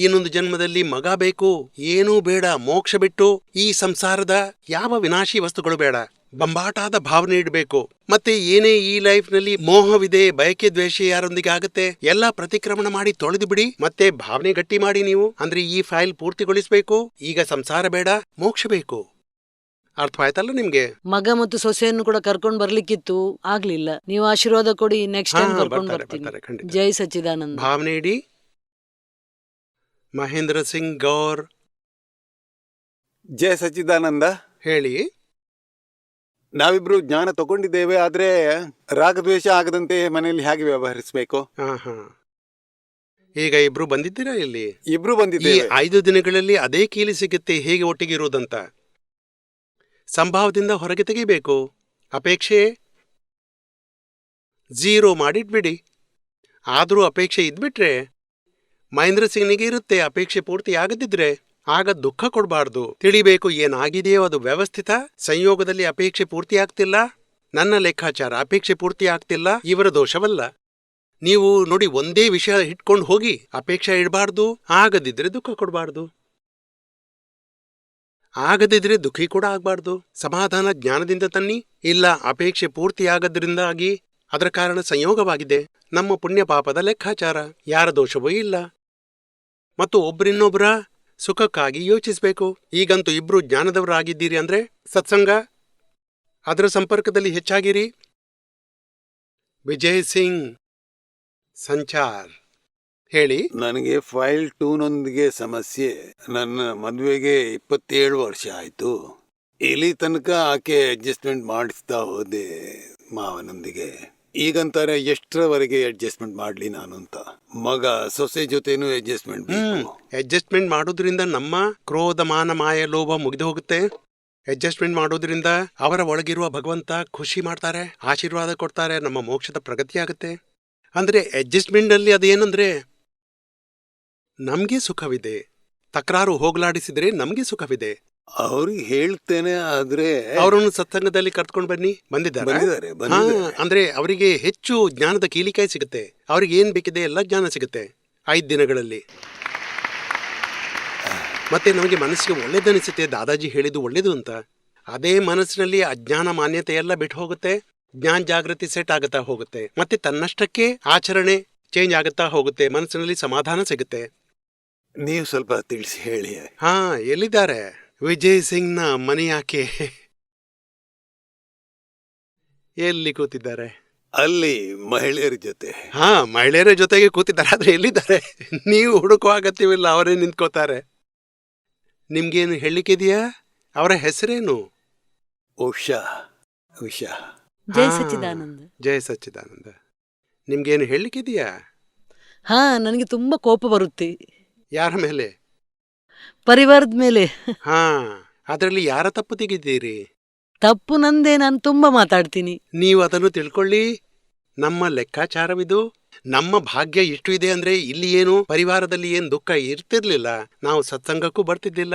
ಇನ್ನೊಂದು ಜನ್ಮದಲ್ಲಿ ಮಗ ಬೇಕು, ಏನೂ ಬೇಡ. ಮೋಕ್ಷ ಬಿಟ್ಟು ಈ ಸಂಸಾರದ ಯಾವ ವಿನಾಶಿ ವಸ್ತುಗಳು ಬೇಡ. ಬಂಬಾಟಾದ ಭಾವನೆ ಇಡಬೇಕು. ಮತ್ತೆ ಏನೇ ಈ ಲೈಫ್ನಲ್ಲಿ ಮೋಹವಿದೆ, ಬಯಕೆ ದ್ವೇಷ ಯಾರೊಂದಿಗೆ ಆಗತ್ತೆ, ಎಲ್ಲ ಪ್ರತಿಕ್ರಮಣ ಮಾಡಿ ತೊಳೆದು ಬಿಡಿ. ಮತ್ತೆ ಭಾವನೆ ಗಟ್ಟಿ ಮಾಡಿ ನೀವು. ಅಂದ್ರೆ ಈ ಫೈಲ್ ಪೂರ್ತಿಗೊಳಿಸ್ಬೇಕು. ಈಗ ಸಂಸಾರ ಬೇಡ, ಮೋಕ್ಷ ಬೇಕು. ಅರ್ಥವಾಯ್ತಲ್ಲ ನಿಮ್ಗೆ? ಮಗ ಮತ್ತು ಸೊಸೆಯನ್ನು ಕೂಡ ಕರ್ಕೊಂಡ್ ಬರ್ಲಿಕ್ಕಿತ್ತು, ಆಗ್ಲಿಲ್ಲ. ನೀವು ಆಶೀರ್ವಾದ ಕೊಡಿ, ನೆಕ್ಸ್ಟ್ ಟೈಮ್ ಕರ್ಕೊಂಡ್ ಬರ್ತೀನಿ. ಜೈ ಸಚ್ಚಿದಾನಂದ. ಭಾವನೆ ಇಡಿ. ಮಹೇಂದ್ರ ಸಿಂಗ್ ಗೌರ್. ಜೈ ಸಚ್ಚಿದಾನಂದ. ಹೇಳಿ. ನಾವಿಬ್ರು ಜ್ಞಾನ ತಗೊಂಡಿದ್ದೇವೆ, ಆದ್ರೆ ರಾಗದ್ವೇಷ ಆಗದಂತೆ ಮನೆಯಲ್ಲಿ ಹೇಗೆ ವ್ಯವಹರಿಸಬೇಕು? ಹಾ. ಈಗ ಇಬ್ರು ಬಂದಿದ್ದೀರಾ ಇಲ್ಲಿ? ಇಬ್ರು ಈ ಬಂದಿದ್ದೇವೆ. 5 ದಿನಗಳಲ್ಲಿ ಅದೇ ಕೀಲಿ ಸಿಗುತ್ತೆ ಹೇಗೆ ಒಟ್ಟಿಗೆ ಇರುವುದಂತ. ಸಂಭಾವದಿಂದ ಹೊರಗೆ ತೆಗಿಬೇಕು. ಅಪೇಕ್ಷೆ 0 ಮಾಡಿಟ್ಬಿಡಿ. ಆದರೂ ಅಪೇಕ್ಷೆ ಇದ್ಬಿಟ್ರೆ ಮಹೇಂದ್ರ ಸಿಂಗ್ನಿಗೆ ಇರುತ್ತೆ. ಅಪೇಕ್ಷೆ ಪೂರ್ತಿ ಆಗದಿದ್ರೆ ಆಗ ದುಃಖ ಕೊಡಬಾರ್ದು. ತಿಳಿಬೇಕು ಏನಾಗಿದೆಯೋ ಅದು ವ್ಯವಸ್ಥಿತ. ಸಂಯೋಗದಲ್ಲಿ ಅಪೇಕ್ಷೆ ಪೂರ್ತಿ ಆಗ್ತಿಲ್ಲ, ನನ್ನ ಲೆಕ್ಕಾಚಾರ ಅಪೇಕ್ಷೆ ಪೂರ್ತಿ ಆಗ್ತಿಲ್ಲ, ಇವರ ದೋಷವಲ್ಲ. ನೀವು ನೋಡಿ, ಒಂದೇ ವಿಷಯ ಇಟ್ಕೊಂಡು ಹೋಗಿ ಅಪೇಕ್ಷೆ ಇಡಬಾರ್ದು, ಆಗದಿದ್ರೆ ದುಃಖ ಕೊಡಬಾರ್ದು, ಆಗದಿದ್ರೆ ದುಃಖಿ ಕೂಡ ಆಗ್ಬಾರ್ದು. ಸಮಾಧಾನ ಜ್ಞಾನದಿಂದ ತನ್ನಿ. ಇಲ್ಲ, ಅಪೇಕ್ಷೆ ಪೂರ್ತಿ ಆಗದ್ರಿಂದಾಗಿ ಅದರ ಕಾರಣ ಸಂಯೋಗವಾಗಿದೆ, ನಮ್ಮ ಪುಣ್ಯ ಪಾಪದ ಲೆಕ್ಕಾಚಾರ, ಯಾರ ದೋಷವೂ ಇಲ್ಲ. ಮತ್ತು ಒಬ್ಬರಿನ್ನೊಬ್ಬರ ಸುಖಕ್ಕಾಗಿ ಯೋಚಿಸಬೇಕು. ಈಗಂತೂ ಇಬ್ರು ಜ್ಞಾನದವರಾಗಿದ್ದೀರಿ ಅಂದ್ರೆ ಸತ್ಸಂಗ ಅದರ ಸಂಪರ್ಕದಲ್ಲಿ ಹೆಚ್ಚಾಗಿರಿ. ವಿಜಯ್ ಸಿಂಗ್ ಸಂಚಾರ್ ಹೇಳಿ. ನನಗೆ ಫೈಲ್ 2ನೊಂದಿಗೆ ಸಮಸ್ಯೆ. ನನ್ನ ಮದುವೆಗೆ 27 ವರ್ಷ ಆಯ್ತು. ಇಲ್ಲಿ ತನಕ ಆಕೆ ಅಡ್ಜಸ್ಟ್ಮೆಂಟ್ ಮಾಡಿಸ್ತಾ ಹೋದೆ ಮಾವನೊಂದಿಗೆ. ಈಗಂತಾರೆ ಎಷ್ಟರವರೆಗೆ ಅಡ್ಜಸ್ಟ್ಮೆಂಟ್ ಮಾಡ್ಲಿ ನಾನು ಅಂತ. ಮಗ ಸೊಸೆ ಜೊತೆನೂ ಅಡ್ಜಸ್ಟ್ಮೆಂಟ್ ಬೇಕು. ಅಡ್ಜಸ್ಟ್ಮೆಂಟ್ ಮಾಡೋದ್ರಿಂದ ನಮ್ಮ ಕ್ರೋಧ ಮಾನ ಮಾಯ ಲೋಭ ಮುಗಿದು ಹೋಗುತ್ತೆ. ಅಡ್ಜಸ್ಟ್ಮೆಂಟ್ ಮಾಡೋದ್ರಿಂದ ಅವರ ಒಳಗಿರುವ ಭಗವಂತ ಖುಷಿ ಮಾಡ್ತಾರೆ, ಆಶೀರ್ವಾದ ಕೊಡ್ತಾರೆ, ನಮ್ಮ ಮೋಕ್ಷದ ಪ್ರಗತಿ ಆಗುತ್ತೆ. ಅಂದ್ರೆ ಅಡ್ಜಸ್ಟ್ಮೆಂಟ್ ಅಲ್ಲಿ ಅದೇನಂದ್ರೆ ನಮ್ಗೆ ಸುಖವಿದೆ. ತಕರಾರು ಹೋಗಲಾಡಿಸಿದ್ರೆ ನಮ್ಗೆ ಸುಖವಿದೆ. ಅವ್ರಿಗೆ ಹೇಳ್ತೇನೆ, ಆದ್ರೆ ಅವರನ್ನು ಸತ್ಸಂಗದಲ್ಲಿ ಕರ್ಕೊಂಡು ಬನ್ನಿ. ಬಂದಿದ್ದಾರೆ. ಅಂದ್ರೆ ಅವರಿಗೆ ಹೆಚ್ಚು ಜ್ಞಾನದ ಕೀಲಿಕಾಯಿ ಸಿಗುತ್ತೆ. ಅವ್ರಿಗೆ ಏನ್ ಬೇಕಿದೆ ಎಲ್ಲ ಜ್ಞಾನ ಸಿಗುತ್ತೆ 5 ದಿನಗಳಲ್ಲಿ. ಮತ್ತೆ ನಮಗೆ ಮನಸ್ಸಿಗೆ ಒಳ್ಳೇದನಿಸುತ್ತೆ, ದಾದಾಜಿ ಹೇಳಿದ್ದು ಒಳ್ಳೇದು ಅಂತ. ಅದೇ ಮನಸ್ಸಿನಲ್ಲಿ ಅಜ್ಞಾನ ಮಾನ್ಯತೆ ಎಲ್ಲ ಬಿಟ್ಟು ಹೋಗುತ್ತೆ, ಜ್ಞಾನ ಜಾಗೃತಿ ಸೆಟ್ ಆಗುತ್ತಾ ಹೋಗುತ್ತೆ. ಮತ್ತೆ ತನ್ನಷ್ಟಕ್ಕೆ ಆಚರಣೆ ಚೇಂಜ್ ಆಗುತ್ತಾ ಹೋಗುತ್ತೆ, ಮನಸ್ಸಿನಲ್ಲಿ ಸಮಾಧಾನ ಸಿಗುತ್ತೆ. ನೀವು ಸ್ವಲ್ಪ ತಿಳಿಸಿ ಹೇಳಿ. ಎಲ್ಲಿದ್ದಾರೆ ವಿಜಯ್ ಸಿಂಗ್ನ ಮನೆ? ಯಾಕೆ ಎಲ್ಲಿ ಕೂತಿದ್ದಾರೆ? ಅಲ್ಲಿ ಮಹಿಳೆಯರ ಜೊತೆ. ಮಹಿಳೆಯರ ಜೊತೆಗೆ ಕೂತಿದ್ದಾರೆ. ಆದ್ರೆ ಎಲ್ಲಿದ್ದಾರೆ? ನೀವು ಹುಡುಕುವ ಅಗತ್ಯವಿಲ್ಲ, ಅವರೇ ನಿಂತ್ಕೋತಾರೆ. ನಿಮ್ಗೇನು ಹೇಳಿಕೆದೆಯಾ? ಅವರ ಹೆಸರೇನು? ಉಷಾ. ಜೈ ಸಚ್ಚಿದಾನಂದ. ಜಯ ಸಚ್ಚಿದಾನಂದ. ನಿಮ್ಗೇನು ಹೇಳಿಕೆದೆಯಾ? ನನಗೆ ತುಂಬಾ ಕೋಪ ಬರುತ್ತೆ. ಯಾರ ಮೇಲೆ? ಪರಿವಾರದ ಮೇಲೆ. ಅದರಲ್ಲಿ ಯಾರ ತಪ್ಪು ತೆಗಿದ್ದೀರಿ? ತಪ್ಪು ನಂದೇ, ನಾನು ತುಂಬಾ ಮಾತಾಡ್ತೀನಿ. ನೀವು ಅದನ್ನು ತಿಳ್ಕೊಳ್ಳಿ. ನಮ್ಮ ಲೆಕ್ಕಾಚಾರವಿದು. ನಮ್ಮ ಭಾಗ್ಯ ಇಷ್ಟು ಇದೆ ಅಂದ್ರೆ ಇಲ್ಲಿ ಏನು ಪರಿವಾರದಲ್ಲಿ ಏನು ದುಃಖ ಇರ್ತಿರ್ಲಿಲ್ಲ, ನಾವು ಸತ್ಸಂಗಕ್ಕೂ ಬರ್ತಿದ್ದಿಲ್ಲ.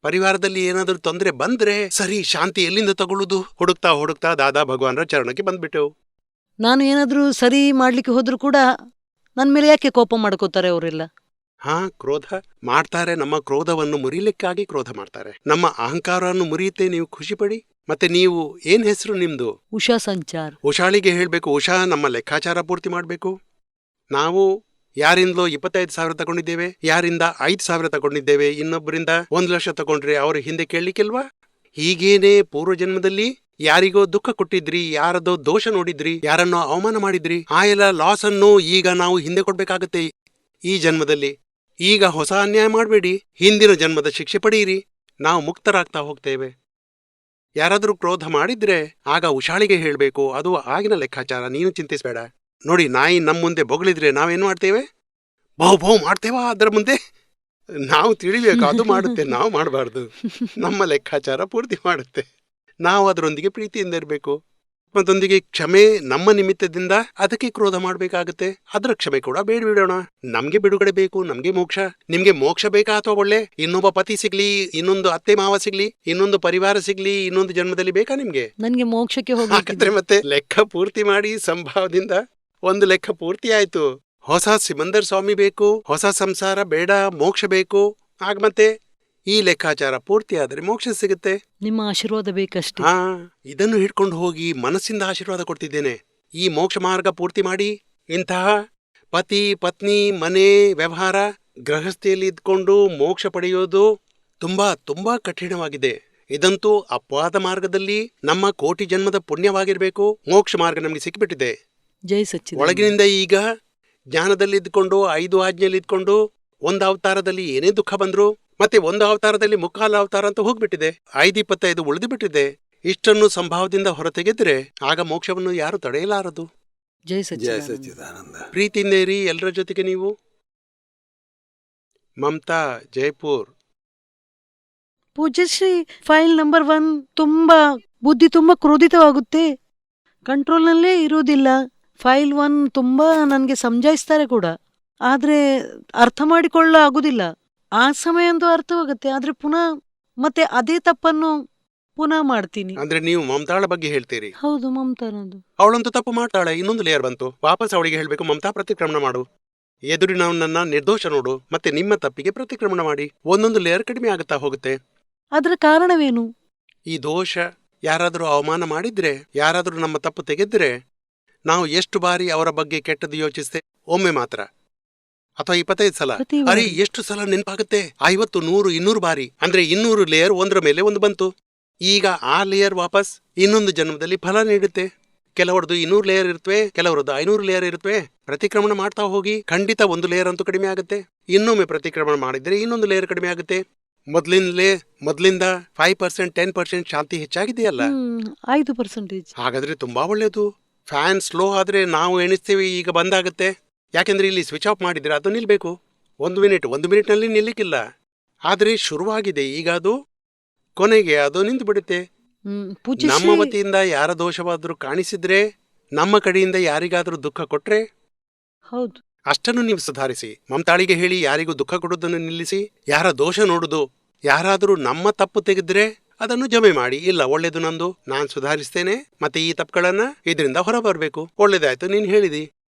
ಪರಿವಾರದಲ್ಲಿ ಏನಾದರೂ ತೊಂದರೆ ಬಂದ್ರೆ ಸರಿ, ಶಾಂತಿ ಎಲ್ಲಿಂದ ತಗೊಳ್ಳುದು? ಹುಡುಕ್ತಾ ದಾದಾ ಭಗವಾನ್ರ ಚರಣಕ್ಕೆ ಬಂದ್ಬಿಟ್ಟೆವು. ನಾನು ಏನಾದ್ರೂ ಸರಿ ಮಾಡ್ಲಿಕ್ಕೆ ಹೋದ್ರು ಕೂಡ ನನ್ ಮೇಲೆ ಯಾಕೆ ಕೋಪ ಮಾಡ್ಕೋತಾರೆ ಅವರೆಲ್ಲ? ಕ್ರೋಧ ಮಾಡ್ತಾರೆ. ನಮ್ಮ ಕ್ರೋಧವನ್ನು ಮುರಿಲಿಕ್ಕಾಗಿ ಕ್ರೋಧ ಮಾಡ್ತಾರೆ. ನಮ್ಮ ಅಹಂಕಾರವನ್ನು ಮುರಿಯುತ್ತೆ. ನೀವು ಖುಷಿ ಪಡಿ. ಮತ್ತೆ ನೀವು ಏನ್ ಹೆಸರು ನಿಮ್ದು? ಉಷಾ ಸಂಚಾರ್. ಉಷಾಳಿಗೆ ಹೇಳ್ಬೇಕು, ಉಷಾ ನಮ್ಮ ಲೆಕ್ಕಾಚಾರ ಪೂರ್ತಿ ಮಾಡ್ಬೇಕು. ನಾವು ಯಾರಿಂದಲೋ 25,000 ತಗೊಂಡಿದ್ದೇವೆ, ಯಾರಿಂದ 5,000 ತಗೊಂಡಿದ್ದೇವೆ, ಇನ್ನೊಬ್ಬರಿಂದ 1,00,000 ತಗೊಂಡ್ರೆ ಅವ್ರ ಹಿಂದೆ ಕೇಳಲಿಕ್ಕಿಲ್ವಾ? ಹೀಗೇನೆ ಪೂರ್ವಜನ್ಮದಲ್ಲಿ ಯಾರಿಗೋ ದುಃಖ ಕೊಟ್ಟಿದ್ರಿ, ಯಾರದೋ ದೋಷ ನೋಡಿದ್ರಿ, ಯಾರನ್ನೋ ಅವಮಾನ ಮಾಡಿದ್ರಿ, ಆ ಎಲ್ಲ ಲಾಸ್ ಅನ್ನು ಈಗ ನಾವು ಹಿಂದೆ ಕೊಡ್ಬೇಕಾಗತ್ತೆ ಈ ಜನ್ಮದಲ್ಲಿ. ಈಗ ಹೊಸ ಅನ್ಯಾಯ ಮಾಡಬೇಡಿ, ಹಿಂದಿನ ಜನ್ಮದ ಶಿಕ್ಷೆ ಪಡೆಯಿರಿ, ನಾವು ಮುಕ್ತರಾಗ್ತಾ ಹೋಗ್ತೇವೆ. ಯಾರಾದರೂ ಕ್ರೋಧ ಮಾಡಿದ್ರೆ ಆಗ ಉಷಾಳಿಗೆ ಹೇಳ್ಬೇಕು, ಅದು ಆಗಿನ ಲೆಕ್ಕಾಚಾರ, ನೀನು ಚಿಂತಿಸಬೇಡ. ನೋಡಿ, ನಾಯಿ ನಮ್ಮ ಮುಂದೆ ಬೊಗಳಿದ್ರೆ ನಾವೇನು ಮಾಡ್ತೇವೆ? ಬಹು ಮಾಡ್ತೇವಾ ಅದರ ಮುಂದೆ? ನಾವು ತಿಳಿಬೇಕು, ಅದು ಮಾಡುತ್ತೆ, ನಾವು ಮಾಡಬಾರ್ದು. ನಮ್ಮ ಲೆಕ್ಕಾಚಾರ ಪೂರ್ತಿ ಮಾಡುತ್ತೆ. ನಾವು ಅದರೊಂದಿಗೆ ಪ್ರೀತಿಯಿಂದ ಇರಬೇಕು. ಮತ್ತೊಂದಿಗೆ ಕ್ಷಮೆ ನಮ್ಮ ನಿಮಿತ್ತದಿಂದ ಅದಕ್ಕೆ ಕ್ರೋಧ ಮಾಡಬೇಕಾಗತ್ತೆ. ಅದರ ಕ್ಷಮೆ ಕೂಡ ಬೇಡಬಿಡೋಣ. ನಮ್ಗೆ ಬಿಡುಗಡೆ ಬೇಕು, ನಮ್ಗೆ ಮೋಕ್ಷ. ನಿಮ್ಗೆ ಮೋಕ್ಷ ಬೇಕಾ ಅಥವಾ ಒಳ್ಳೆ ಇನ್ನೊಬ್ಬ ಪತಿ ಸಿಗ್ಲಿ, ಇನ್ನೊಂದು ಅತ್ತೆ ಮಾವ ಸಿಗ್ಲಿ, ಇನ್ನೊಂದು ಪರಿವಾರ ಸಿಗ್ಲಿ, ಇನ್ನೊಂದು ಜನ್ಮದಲ್ಲಿ ಬೇಕಾ ನಿಮ್ಗೆ? ನನ್ಗೆ ಮೋಕ್ಷಕ್ಕೆ ಹೋಗ್ಬೇಕಿದ್ರೆ ಮತ್ತೆ ಲೆಕ್ಕ ಪೂರ್ತಿ ಮಾಡಿ. ಸಂಭಾವದಿಂದ ಒಂದು ಲೆಕ್ಕ ಪೂರ್ತಿ ಆಯ್ತು. ಹೊಸ ಸಿಮಂದರ್ ಸ್ವಾಮಿ ಬೇಕು, ಹೊಸ ಸಂಸಾರ ಬೇಡ, ಮೋಕ್ಷ ಬೇಕು. ಆಗ ಮತ್ತೆ ಈ ಲೆಕ್ಕಾಚಾರ ಪೂರ್ತಿ ಆದರೆ ಮೋಕ್ಷ ಸಿಗುತ್ತೆ. ನಿಮ್ಮ ಆಶೀರ್ವಾದ ಬೇಕಷ್ಟೇ. ಇದನ್ನು ಹಿಡ್ಕೊಂಡು ಹೋಗಿ ಮನಸ್ಸಿಂದ ಆಶೀರ್ವಾದ ಕೊಡ್ತಿದ್ದೇನೆ. ಈ ಮೋಕ್ಷ ಮಾರ್ಗ ಪೂರ್ತಿ ಮಾಡಿ. ಇಂತಹ ಪತಿ ಪತ್ನಿ ಮನೆ ವ್ಯವಹಾರ ಗೃಹಸ್ಥಿಯಲ್ಲಿ ಇದ್ಕೊಂಡು ಮೋಕ್ಷ ಪಡೆಯೋದು ತುಂಬಾ ತುಂಬಾ ಕಠಿಣವಾಗಿದೆ. ಇದಂತೂ ಅಪವಾದ ಮಾರ್ಗದಲ್ಲಿ ನಮ್ಮ ಕೋಟಿ ಜನ್ಮದ ಪುಣ್ಯವಾಗಿರ್ಬೇಕು. ಮೋಕ್ಷ ಮಾರ್ಗ ನಮಗೆ ಸಿಕ್ಕಿಬಿಟ್ಟಿದೆ. ಜೈ ಸಚ್ಚಿದಾನಂದ. ಒಳಗಿನಿಂದ ಈಗ ಜ್ಞಾನದಲ್ಲಿ ಇದ್ಕೊಂಡು 5 ಆಜ್ಞೆಯಲ್ಲಿ ಇದ್ಕೊಂಡು ಒಂದು ಅವತಾರದಲ್ಲಿ ಏನೇ ದುಃಖ ಬಂದ್ರು ಮತ್ತೆ ಒಂದು ಅವತಾರದಲ್ಲಿ ಮುಕ್ಕಾಲು ಅವತಾರ ಅಂತ ಹೋಗ್ಬಿಟ್ಟಿದೆ, 5:25 ಉಳಿದು ಬಿಟ್ಟಿದೆ. ಇಷ್ಟನ್ನು ಸಂಭಾವದಿಂದ ಹೊರತೆಗೆದ್ರೆ ಆಗ ಮೋಕ್ಷವನ್ನು ಯಾರು ತಡೆಯಲಾರದು. ಜೈ ಜಯ ಸಚ್ಚಿದಾನಂದ. ಸಚ್ಚಿದಾನಂದ. ಪ್ರೀತಿಯಿಂದ ಇರಿ ಎಲ್ಲರ ಜೊತೆಗೆ ನೀವು. ಮಮತಾ, ಜೈಪುರ್. ಪೂಜ್ಯಶ್ರೀ, ಫೈಲ್ ನಂಬರ್ 1 ತುಂಬಾ ಬುದ್ಧಿ ತುಂಬಾ ಕ್ರೋಧಿತವಾಗುತ್ತೆ, ಕಂಟ್ರೋಲ್ನಲ್ಲೇ ಇರುವುದಿಲ್ಲ. ಫೈಲ್ 1 ತುಂಬಾ ನನಗೆ ಸಮಜಾಯಿಸ್ತಾರೆ ಕೂಡ, ಆದ್ರೆ ಅರ್ಥ ಮಾಡಿಕೊಳ್ಳ ಆಗುದಿಲ್ಲ. ಆ ಸಮಯ ಅಂತೂ ಅರ್ಥವಾಗುತ್ತೆ, ಆದ್ರೆ ಪುನಃ ಮತ್ತೆ ಅದೇ ತಪ್ಪನ್ನು ಪುನಃ ಮಾಡ್ತೀನಿ. ಅಂದ್ರೆ ನೀವು ಮಮತಾಳ ಬಗ್ಗೆ ಹೇಳ್ತೀರಿ. ಹೌದು, ಮಮತಾನದು. ಅವಳಂತೂ ತಪ್ಪು ಮಾಡ್ತಾಳೆ, ಇನ್ನೊಂದು ಲೇಯರ್ ಬಂತು. ವಾಪಸ್ ಅವಳಿಗೆ ಹೇಳ್ಬೇಕು, ಮಮತಾ ಪ್ರತಿಕ್ರಮಣ ಮಾಡು, ಎದುರಿನವನನ್ನ ನಿರ್ದೋಷ ನೋಡು, ಮತ್ತೆ ನಿಮ್ಮ ತಪ್ಪಿಗೆ ಪ್ರತಿಕ್ರಮಣ ಮಾಡಿ. ಒಂದೊಂದು ಲೇಯರ್ ಕಡಿಮೆ ಆಗುತ್ತಾ ಹೋಗುತ್ತೆ. ಅದರ ಕಾರಣವೇನು? ಈ ದೋಷ ಯಾರಾದರೂ ಅವಮಾನ ಮಾಡಿದ್ರೆ, ಯಾರಾದರೂ ನಮ್ಮ ತಪ್ಪು ತೆಗೆದ್ರೆ, ನಾವು ಎಷ್ಟು ಬಾರಿ ಅವರ ಬಗ್ಗೆ ಕೆಟ್ಟದ್ದು ಯೋಚಿಸ್ತೆ? ಒಮ್ಮೆ ಮಾತ್ರ, ಅಥವಾ 25 ಸಲ. ಪ್ರತಿ ಬಾರಿ. ಅರೆ, ಎಷ್ಟು ಸಲ ನೆನಪಾಗುತ್ತೆ? 50, 100, 200 ಬಾರಿ. ಅಂದ್ರೆ 200 ಲೇಯರ್ ಒಂದರ ಮೇಲೆ ಒಂದು ಬಂತು. ಈಗ ಆ ಲೇಯರ್ ವಾಪಸ್ ಇನ್ನೊಂದು ಜನ್ಮದಲ್ಲಿ ಫಲ ನೀಡುತ್ತೆ. ಕೆಲವರದು 200 ಲೇಯರ್ ಇರುತ್ತವೆ, ಕೆಲವರದು 500 ಲೇಯರ್ ಇರುತ್ತವೆ. ಪ್ರತಿಕ್ರಮಣ ಮಾಡ್ತಾ ಹೋಗಿ, ಖಂಡಿತ ಒಂದು ಲೇಯರ್ ಅಂತೂ ಕಡಿಮೆ ಆಗುತ್ತೆ. ಇನ್ನೊಮ್ಮೆ ಪ್ರತಿಕ್ರಮಣ ಮಾಡಿದ್ರೆ ಇನ್ನೊಂದು ಲೇಯರ್ ಕಡಿಮೆ ಆಗುತ್ತೆ. ಮೊದ್ಲಿಂದ 5%, 10% ಶಾಂತಿ ಹೆಚ್ಚಾಗಿದೆಯಲ್ಲ. 5%. ಹಾಗಾದ್ರೆ ತುಂಬಾ ಒಳ್ಳೇದು. ಫ್ಯಾನ್ ಸ್ಲೋ ಆದ್ರೆ ನಾವು ಎಣಿಸ್ತೀವಿ ಈಗ ಬಂದಾಗುತ್ತೆ. ಯಾಕೆಂದ್ರೆ ಇಲ್ಲಿ ಸ್ವಿಚ್ ಆಫ್ ಮಾಡಿದ್ರೆ ಅದು ನಿಲ್ಬೇಕು. 1 ಮಿನಿಟ್ನಲ್ಲಿ ನಿಲ್ಲಿಕ್ಕಿಲ್ಲ. ಆದ್ರೆ ಶುರುವಾಗಿದೆ, ಈಗ ಅದು ಕೊನೆಗೆ ಅದು ನಿಂತು ಬಿಡುತ್ತೆ. ನಮ್ಮ ವತಿಯಿಂದ ಯಾರ ದೋಷವಾದ್ರೂ ಕಾಣಿಸಿದ್ರೆ, ನಮ್ಮ ಕಡೆಯಿಂದ ಯಾರಿಗಾದ್ರೂ ದುಃಖ ಕೊಟ್ರೆ, ಹೌದು, ಅಷ್ಟನ್ನು ನೀವು ಸುಧಾರಿಸಿ. ಮಮತಾಳಿಗೆ ಹೇಳಿ, ಯಾರಿಗೂ ದುಃಖ ಕೊಡೋದನ್ನು ನಿಲ್ಲಿಸಿ. ಯಾರ ದೋಷ ನೋಡುದು, ಯಾರಾದರೂ ನಮ್ಮ ತಪ್ಪು ತೆಗೆದ್ರೆ ಅದನ್ನು ಜಮೆ ಮಾಡಿ. ಇಲ್ಲ, ಒಳ್ಳೇದು ನಂದು, ನಾನ್ ಸುಧಾರಿಸ್ತೇನೆ, ಮತ್ತೆ ಈ ತಪ್ಪುಗಳನ್ನ ಇದರಿಂದ ಹೊರ ಬರ್ಬೇಕು. ಒಳ್ಳೇದಾಯ್ತು, ನೀನ್ ಹೇಳಿದಿ.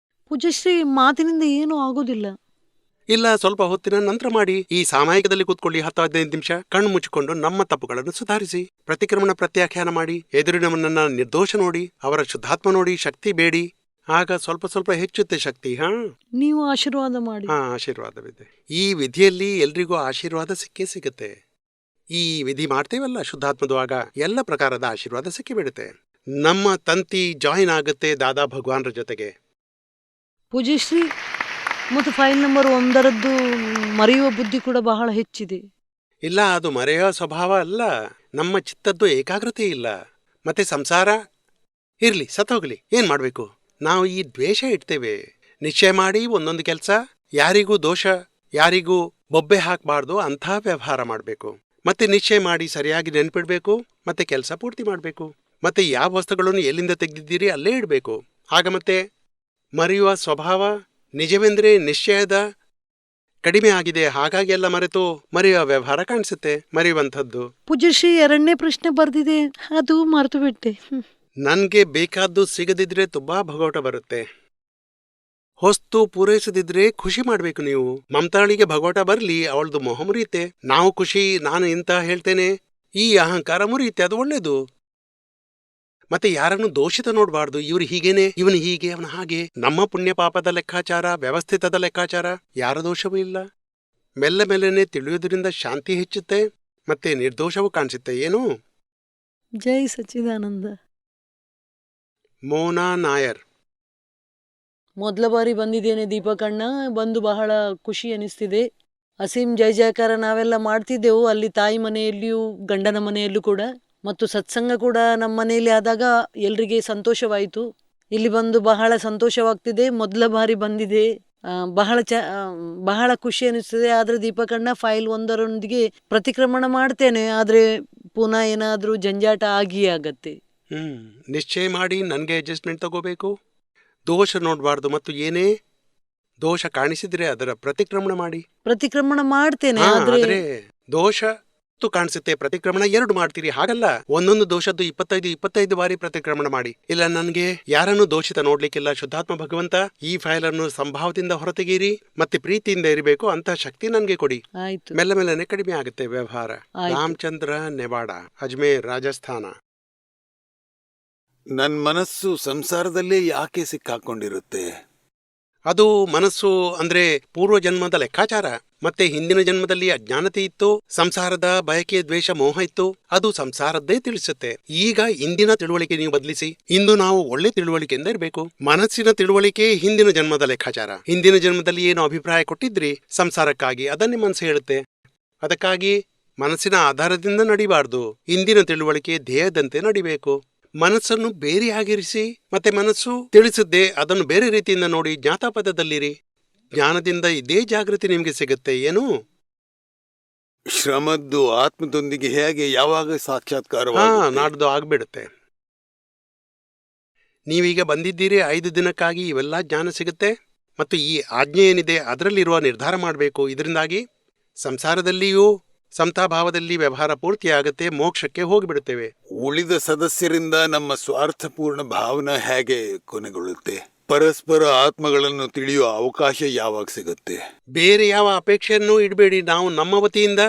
ಪೂಜ್ಯಶ್ರೀ, ಮಾತಿನಿಂದ ಏನೂ ಆಗೋದಿಲ್ಲ. ಇಲ್ಲ, ಸ್ವಲ್ಪ ಹೊತ್ತಿನ ನಂತರ ಮಾಡಿ. ಈ ಸಾಮಾಯಿಕದಲ್ಲಿ ಕೂತ್ಕೊಳ್ಳಿ 10-15 ನಿಮಿಷ, ಕಣ್ಣು ಮುಚ್ಚಿಕೊಂಡು ನಮ್ಮ ತಪ್ಪುಗಳನ್ನು ಸುಧಾರಿಸಿ. ಪ್ರತಿಕ್ರಮಣ ಪ್ರತ್ಯಾಖ್ಯಾನ ಮಾಡಿ, ಎದುರಿನವನನ್ನ ನಿರ್ದೋಷ ನೋಡಿ, ಅವರ ಶುದ್ಧಾತ್ಮ ನೋಡಿ, ಶಕ್ತಿ ಬೇಡಿ. ಆಗ ಸ್ವಲ್ಪ ಸ್ವಲ್ಪ ಹೆಚ್ಚುತ್ತೆ ಶಕ್ತಿ. ನೀವು ಆಶೀರ್ವಾದ ಮಾಡಿ. ಆಶೀರ್ವಾದವಿದೆ. ಈ ವಿಧಿಯಲ್ಲಿ ಎಲ್ರಿಗೂ ಆಶೀರ್ವಾದ ಸಿಕ್ಕೇ ಸಿಗುತ್ತೆ. ಈ ವಿಧಿ ಮಾಡ್ತೇವಲ್ಲ ಶುದ್ಧಾತ್ಮದು, ಆಗ ಎಲ್ಲ ಪ್ರಕಾರದ ಆಶೀರ್ವಾದ ಸಿಕ್ಕಿಬಿಡುತ್ತೆ. ನಮ್ಮ ತಂತಿ ಜಾಯಿನ್ ಆಗುತ್ತೆ ದಾದಾ ಭಗವಾನ್ರ ಜೊತೆಗೆ. ಪೂಜ್ಯಶ್ರೀ, ಮತ್ತು ಫೈಲ್ ನಂಬರ್ 1 ಮರೆಯುವ ಬುದ್ಧಿ ಕೂಡ ಬಹಳ ಹೆಚ್ಚಿದೆ. ಇಲ್ಲ, ಅದು ಮರೆಯೋ ಸ್ವಭಾವ ಅಲ್ಲ, ನಮ್ಮ ಚಿತ್ತದ್ದು ಏಕಾಗ್ರತೆ ಇಲ್ಲ. ಮತ್ತೆ ಸಂಸಾರ ಇರ್ಲಿ, ಸತ್ತೋಗ್ಲಿ, ಏನ್ ಮಾಡ್ಬೇಕು? ನಾವು ಈ ದ್ವೇಷ ಇಡ್ತೇವೆ. ನಿಶ್ಚಯ ಮಾಡಿ ಒಂದೊಂದು ಕೆಲಸ, ಯಾರಿಗೂ ದೋಷ, ಯಾರಿಗೂ ಬೊಬ್ಬೆ ಹಾಕಬಾರ್ದು, ಅಂಥ ವ್ಯವಹಾರ ಮಾಡಬೇಕು. ಮತ್ತೆ ನಿಶ್ಚಯ ಮಾಡಿ ಸರಿಯಾಗಿ ನೆನ್ಪಿಡ್ಬೇಕು, ಮತ್ತೆ ಕೆಲಸ ಪೂರ್ತಿ ಮಾಡಬೇಕು. ಮತ್ತೆ ಯಾವ ವಸ್ತುಗಳನ್ನು ಎಲ್ಲಿಂದ ತೆಗೆದಿದ್ದೀರಿ ಅಲ್ಲೇ ಇಡಬೇಕು. ಆಗ ಮತ್ತೆ ಮರೆಯುವ ಸ್ವಭಾವ ನಿಜವೆಂದ್ರೆ ನಿಶ್ಚಯದ ಕಡಿಮೆ ಆಗಿದೆ, ಹಾಗಾಗಿ ಎಲ್ಲ ಮರೆತು ಮರೆಯುವ ವ್ಯವಹಾರ ಕಾಣಿಸುತ್ತೆ, ಮರೆಯುವಂಥದ್ದು. ಪೂಜ್ಯಶ್ರೀ, 2ನೇ ಪ್ರಶ್ನೆ ಬರ್ದಿದೆ, ಅದು ಮರೆತು ಬಿಟ್ಟೆ. ನನ್ಗೆ ಬೇಕಾದ್ದು ಸಿಗದಿದ್ರೆ ತುಂಬಾ ಭಗೋಟ ಬರುತ್ತೆ. ಹೊಸ್ತು ಪೂರೈಸದಿದ್ರೆ ಖುಷಿ ಮಾಡ್ಬೇಕು ನೀವು. ಮಮತಾಳಿಗೆ ಭಗೋಟ ಬರ್ಲಿ, ಅವಳದು ಮೊಹ ಮುರಿಯುತ್ತೆ. ನಾವು ಖುಷಿ, ನಾನು ಇಂತ ಹೇಳ್ತೇನೆ, ಈ ಅಹಂಕಾರ ಮುರಿಯುತ್ತೆ, ಅದು ಒಳ್ಳೇದು. ಮತ್ತೆ ಯಾರನ್ನು ದೋಷಿತ ನೋಡಬಾರ್ದು. ಇವ್ರು ಹೀಗೇನೆ, ಇವನು ಹೀಗೆ, ಅವನು ಹಾಗೆ. ನಮ್ಮ ಪುಣ್ಯ ಪಾಪದ ಲೆಕ್ಕಾಚಾರ, ವ್ಯವಸ್ಥಿತದ ಲೆಕ್ಕಾಚಾರ, ಯಾರ ದೋಷವೂ ಇಲ್ಲ. ಮೆಲ್ಲ ಮೆಲ್ಲನೆ ತಿಳಿಯೋದ್ರಿಂದ ಶಾಂತಿ ಹೆಚ್ಚುತ್ತೆ, ಮತ್ತೆ ನಿರ್ದೋಷವೂ ಕಾಣಿಸುತ್ತೆ. ಏನು? ಜೈ ಸಚ್ಚಿದಾನಂದ. ಮೋನಾ ನಾಯರ್. ಮೊದಲ ಬಾರಿ ಬಂದಿದ್ದೇನೆ ದೀಪಕಣ್ಣ, ಬಂದು ಬಹಳ ಖುಷಿ ಅನಿಸ್ತಿದೆ. ಅಸೀಂ ಜೈ ಜಯಕಾರ ನಾವೆಲ್ಲ ಮಾಡ್ತಿದ್ದೆವು ಅಲ್ಲಿ ತಾಯಿ ಮನೆಯಲ್ಲಿಯೂ ಗಂಡನ ಮನೆಯಲ್ಲೂ ಕೂಡ, ಮತ್ತು ಸತ್ಸಂಗ ಕೂಡ ನಮ್ಮ ಮನೆಯಲ್ಲಿ ಆದಾಗ ಎಲ್ರಿಗೆ ಸಂತೋಷವಾಯಿತು. ಇಲ್ಲಿ ಬಂದು ಬಹಳ ಸಂತೋಷವಾಗ್ತಿದೆ. ಮೊದಲ ಬಾರಿ ಬಂದಿದೆ, ಬಹಳ ಖುಷಿ ಅನಿಸ್ತದೆ. ಆದ್ರೆ ದೀಪಕಣ್ಣ, ಫೈಲ್ 1 ಪ್ರತಿಕ್ರಮಣ ಮಾಡ್ತೇನೆ, ಆದ್ರೆ ಪುನಃ ಏನಾದ್ರೂ ಜಂಜಾಟ ಆಗಿಯೇ ಆಗತ್ತೆ. ನಿಶ್ಚಯ ಮಾಡಿ ನನ್ಗೆ ಅಡ್ಜಸ್ಟ್ಮೆಂಟ್ ತಗೋಬೇಕು. ದೋಷ ನೋಡಬಾರ್ದು, ಮತ್ತು ಏನೇ ದೋಷ ಕಾಣಿಸಿದ್ರೆ ಅದರ ಪ್ರತಿಕ್ರಮಣ ಮಾಡಿ. ಪ್ರತಿಕ್ರಮಣ ಮಾಡ್ತೇನೆ, ಆದ್ರೆ ದೋಷ ಕಾಣಿಸುತ್ತೆ, ಪ್ರತಿಕ್ರಮಣ 2 ಮಾಡ್ತೀರಿ. ಹಾಗಲ್ಲ, ಒಂದೊಂದು ದೋಷದ್ದು 25 ಬಾರಿ ಪ್ರತಿಕ್ರಮಣ ಮಾಡಿ. ಇಲ್ಲ, ನನ್ಗೆ ಯಾರನ್ನು ದೋಷಿತ ನೋಡ್ಲಿಕ್ಕಿಲ್ಲ, ಶುದ್ಧಾತ್ಮ ಭಗವಂತ ಈ ಫೈಲ್ ಅನ್ನು ಸಂಭಾವದಿಂದ ಹೊರತೆಗೀರಿ, ಮತ್ತೆ ಪ್ರೀತಿಯಿಂದ ಇರಬೇಕು ಅಂತ ಶಕ್ತಿ ನನ್ಗೆ ಕೊಡಿ. ಆಯ್ತು. ಮೆಲ್ಲ ಮೆಲ್ಲನೆ ಕಡಿಮೆ ಆಗುತ್ತೆ ವ್ಯವಹಾರ. ರಾಮಚಂದ್ರ, ನೆವಾಡ, ಅಜ್ಮೇರ್, ರಾಜಸ್ಥಾನ. ನನ್ ಮನಸ್ಸು ಸಂಸಾರದಲ್ಲೇ ಯಾಕೆ ಸಿಕ್ಕಾಕೊಂಡಿರುತ್ತೆ? ಅದು ಮನಸ್ಸು ಅಂದ್ರೆ ಪೂರ್ವ ಜನ್ಮದ ಲೆಕ್ಕಾಚಾರ. ಮತ್ತೆ ಹಿಂದಿನ ಜನ್ಮದಲ್ಲಿ ಅಜ್ಞಾನತೆ ಇತ್ತು, ಸಂಸಾರದ ಬಯಕೆ, ದ್ವೇಷ, ಮೋಹ ಇತ್ತು. ಅದು ಸಂಸಾರದ್ದೇ ತಿಳಿಸುತ್ತೆ. ಈಗ ಇಂದಿನ ತಿಳುವಳಿಕೆ ನೀವು ಬದಲಿಸಿ. ಇಂದು ನಾವು ಒಳ್ಳೆ ತಿಳುವಳಿಕೆಯಿಂದ ಇರಬೇಕು. ಮನಸ್ಸಿನ ತಿಳುವಳಿಕೆ ಹಿಂದಿನ ಜನ್ಮದ ಲೆಕ್ಕಾಚಾರ. ಹಿಂದಿನ ಜನ್ಮದಲ್ಲಿ ಏನು ಅಭಿಪ್ರಾಯ ಕೊಟ್ಟಿದ್ರಿ ಸಂಸಾರಕ್ಕಾಗಿ, ಅದನ್ನೇ ಮನಸ್ಸು ಹೇಳುತ್ತೆ. ಅದಕ್ಕಾಗಿ ಮನಸ್ಸಿನ ಆಧಾರದಿಂದ ನಡಿಬಾರ್ದು. ಇಂದಿನ ತಿಳುವಳಿಕೆ ಧ್ಯೇಯದಂತೆ ನಡಿಬೇಕು. ಮನಸ್ಸನ್ನು ಬೇರೆಯಾಗಿರಿಸಿ ಮತ್ತೆ ಮನಸ್ಸು ತಿಳಿಸಿದ್ದೆ ಅದನ್ನು ಬೇರೆ ರೀತಿಯಿಂದ ನೋಡಿ ಜ್ಞಾತಾಪದದಲ್ಲಿರಿ. ಜ್ಞಾನದಿಂದ ಇದೇ ಜಾಗೃತಿ ನಿಮ್ಗೆ ಸಿಗುತ್ತೆ. ಏನು ಶ್ರಮದ್ದು ಆತ್ಮದೊಂದಿಗೆ ಹೇಗೆ ಯಾವಾಗ ಸಾಕ್ಷಾತ್ಕಾರ? ನಾಡ್ದು ಆಗ್ಬಿಡುತ್ತೆ. ನೀವೀಗ ಬಂದಿದ್ದೀರಿ 5 ದಿನಕ್ಕಾಗಿ, ಇವೆಲ್ಲ ಜ್ಞಾನ ಸಿಗುತ್ತೆ. ಮತ್ತು ಈ ಆಜ್ಞೆ ಏನಿದೆ ಅದರಲ್ಲಿರುವ ನಿರ್ಧಾರ ಮಾಡಬೇಕು. ಇದರಿಂದಾಗಿ ಸಂಸಾರದಲ್ಲಿಯೂ ಸಮತಾಭಾವದಲ್ಲಿ ವ್ಯವಹಾರ ಪೂರ್ತಿಯಾಗತ್ತೆ, ಮೋಕ್ಷಕ್ಕೆ ಹೋಗಿಬಿಡುತ್ತೇವೆ. ಉಳಿದ ಸದಸ್ಯರಿಂದ ನಮ್ಮ ಸ್ವಾರ್ಥಪೂರ್ಣ ಭಾವನೆ ಹೇಗೆ ಕೊನೆಗೊಳ್ಳುತ್ತೆ? ಪರಸ್ಪರ ಆತ್ಮಗಳನ್ನು ತಿಳಿಯುವ ಅವಕಾಶ ಯಾವಾಗ ಸಿಗುತ್ತೆ? ಬೇರೆ ಯಾವ ಅಪೇಕ್ಷೆಯನ್ನೂ ಇಡಬೇಡಿ. ನಾವು ನಮ್ಮ ವತಿಯಿಂದ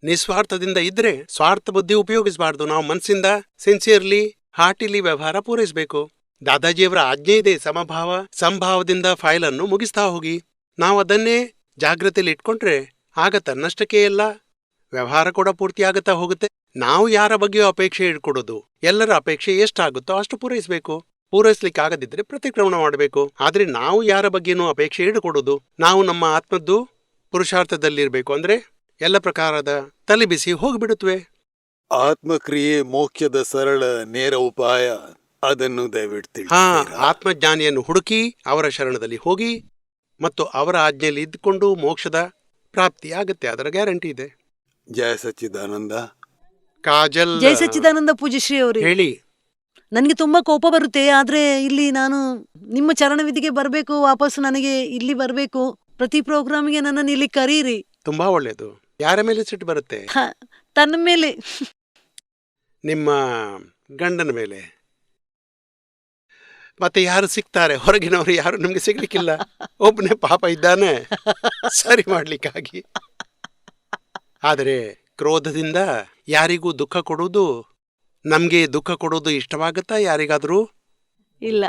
ನಿಸ್ವಾರ್ಥದಿಂದ ಇದ್ರೆ ಸ್ವಾರ್ಥ ಬುದ್ಧಿ ಉಪಯೋಗಿಸಬಾರ್ದು. ನಾವು ಮನಸ್ಸಿಂದ ಸಿನ್ಸಿಯರ್ಲಿ ಹಾರ್ಟಿಲಿ ವ್ಯವಹಾರ ಪೂರೈಸಬೇಕು. ದಾದಾಜಿಯವರ ಆಜ್ಞೆ ಇದೆ, ಸಮಭಾವ ಸಂಭಾವದಿಂದ ಫೈಲ್ ಅನ್ನು ಮುಗಿಸ್ತಾ ಹೋಗಿ. ನಾವು ಅದನ್ನೇ ಜಾಗೃತಿಯಲ್ಲಿ ಇಟ್ಕೊಂಡ್ರೆ ಆಗ ತನ್ನಷ್ಟಕ್ಕೆ ಎಲ್ಲ ವ್ಯವಹಾರ ಕೂಡ ಪೂರ್ತಿ ಆಗುತ್ತಾ ಹೋಗುತ್ತೆ. ನಾವು ಯಾರ ಬಗ್ಗೆಯೂ ಅಪೇಕ್ಷೆ ಇಟ್ಕೊಡೋದು, ಎಲ್ಲರ ಅಪೇಕ್ಷೆ ಎಷ್ಟಾಗುತ್ತೋ ಅಷ್ಟು ಪೂರೈಸಬೇಕು. ಪೂರೈಸ್ಲಿಕ್ಕೆ ಆಗದಿದ್ರೆ ಪ್ರತಿಕ್ರಮಣ ಮಾಡಬೇಕು. ಆದ್ರೆ ನಾವು ಯಾರ ಬಗ್ಗೆನೂ ಅಪೇಕ್ಷೆ ಇಟ್ಕೊಡೋದು, ನಾವು ನಮ್ಮ ಆತ್ಮದ್ದು ಪುರುಷಾರ್ಥದಲ್ಲಿರ್ಬೇಕು ಅಂದ್ರೆ ಎಲ್ಲ ಪ್ರಕಾರದ ತಲೆಬಿಸಿ ಹೋಗ್ಬಿಡುತ್ತವೆ. ಆತ್ಮಕ್ರಿಯೆ ಮೋಕ್ಷದ ಸರಳ ನೇರ ಉಪಾಯ, ಅದನ್ನು ದಯವಿಟ್ಟು ಆತ್ಮಜ್ಞಾನಿಯನ್ನು ಹುಡುಕಿ ಅವರ ಶರಣದಲ್ಲಿ ಹೋಗಿ ಮತ್ತು ಅವರ ಆಜ್ಞೆಯಲ್ಲಿ ಇದ್ದುಕೊಂಡು ಮೋಕ್ಷದ ಪ್ರಾಪ್ತಿ ಆಗತ್ತೆ, ಅದರ ಗ್ಯಾರಂಟಿ ಇದೆ. ಜಯ ಸಚ್ಚಿದಾನಂದ. ಕಾಜಲ್. ಜೈ ಸಚ್ಚಿದಾನಂದ ಪೂಜ್ಯಶ್ರೀ ಅವರೇ, ಹೇಳಿ. ನನಗೆ ತುಂಬಾ ಕೋಪ ಬರುತ್ತೆ. ಆದ್ರೆ ಇಲ್ಲಿ ನಾನು ನಿಮ್ಮ ಚರಣವಿಧಿಗೆ ಬರಬೇಕು, ವಾಪಸ್ ನನಗೆ ಇಲ್ಲಿ ಬರಬೇಕು. ಪ್ರತಿ ಪ್ರೋಗ್ರಾಮ್ಗೆ ನನ್ನನ್ನು ಇಲ್ಲಿ ಕರೀರಿ. ತುಂಬಾ ಒಳ್ಳೇದು. ಯಾರ ಮೇಲೆ ಸಿಟ್ಟು ಬರುತ್ತೆ? ತನ್ನ ಮೇಲೆ. ನಿಮ್ಮ ಗಂಡನ ಮೇಲೆ. ಮತ್ತೆ ಯಾರು ಸಿಗ್ತಾರೆ? ಹೊರಗಿನವರು ಯಾರು ನಿಮ್ಗೆ ಸಿಗ್ಲಿಕ್ಕಿಲ್ಲ. ಒಬ್ಬನೇ ಪಾಪ ಇದ್ದಾನೆ ಸರಿ ಮಾಡ್ಲಿಕ್ಕಾಗಿ. ಆದರೆ ಕ್ರೋಧದಿಂದ ಯಾರಿಗೂ ದುಃಖ ಕೊಡುವುದು, ನಮ್ಗೆ ದುಃಖ ಕೊಡೋದು ಇಷ್ಟವಾಗತ್ತಾ ಯಾರಿಗಾದ್ರೂ? ಇಲ್ಲ.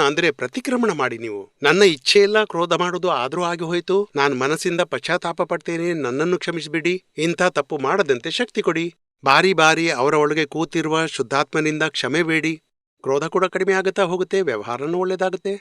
ಅಂದ್ರೆ ಪ್ರತಿಕ್ರಮಣ ಮಾಡಿ ನೀವು. ನನ್ನ ಇಚ್ಛೆ ಇಲ್ಲ ಕ್ರೋಧ ಮಾಡೋದು, ಆದ್ರೂ ಆಗಿ ಹೋಯ್ತು, ನಾನು ಮನಸ್ಸಿಂದ ಪಶ್ಚಾತ್ತಾಪ ಪಡ್ತೇನೆ, ನನ್ನನ್ನು ಕ್ಷಮಿಸಿಬಿಡಿ, ಇಂಥ ತಪ್ಪು ಮಾಡದಂತೆ ಶಕ್ತಿ ಕೊಡಿ. ಬಾರಿ ಬಾರಿ ಅವರ ಒಳಗೆ ಕೂತಿರುವ ಶುದ್ಧಾತ್ಮನಿಂದ ಕ್ಷಮೆ ಬೇಡಿ. ಕ್ರೋಧ ಕೂಡ ಕಡಿಮೆ ಆಗುತ್ತಾ ಹೋಗುತ್ತೆ, ವ್ಯವಹಾರನೂ ಒಳ್ಳೇದಾಗುತ್ತೆ.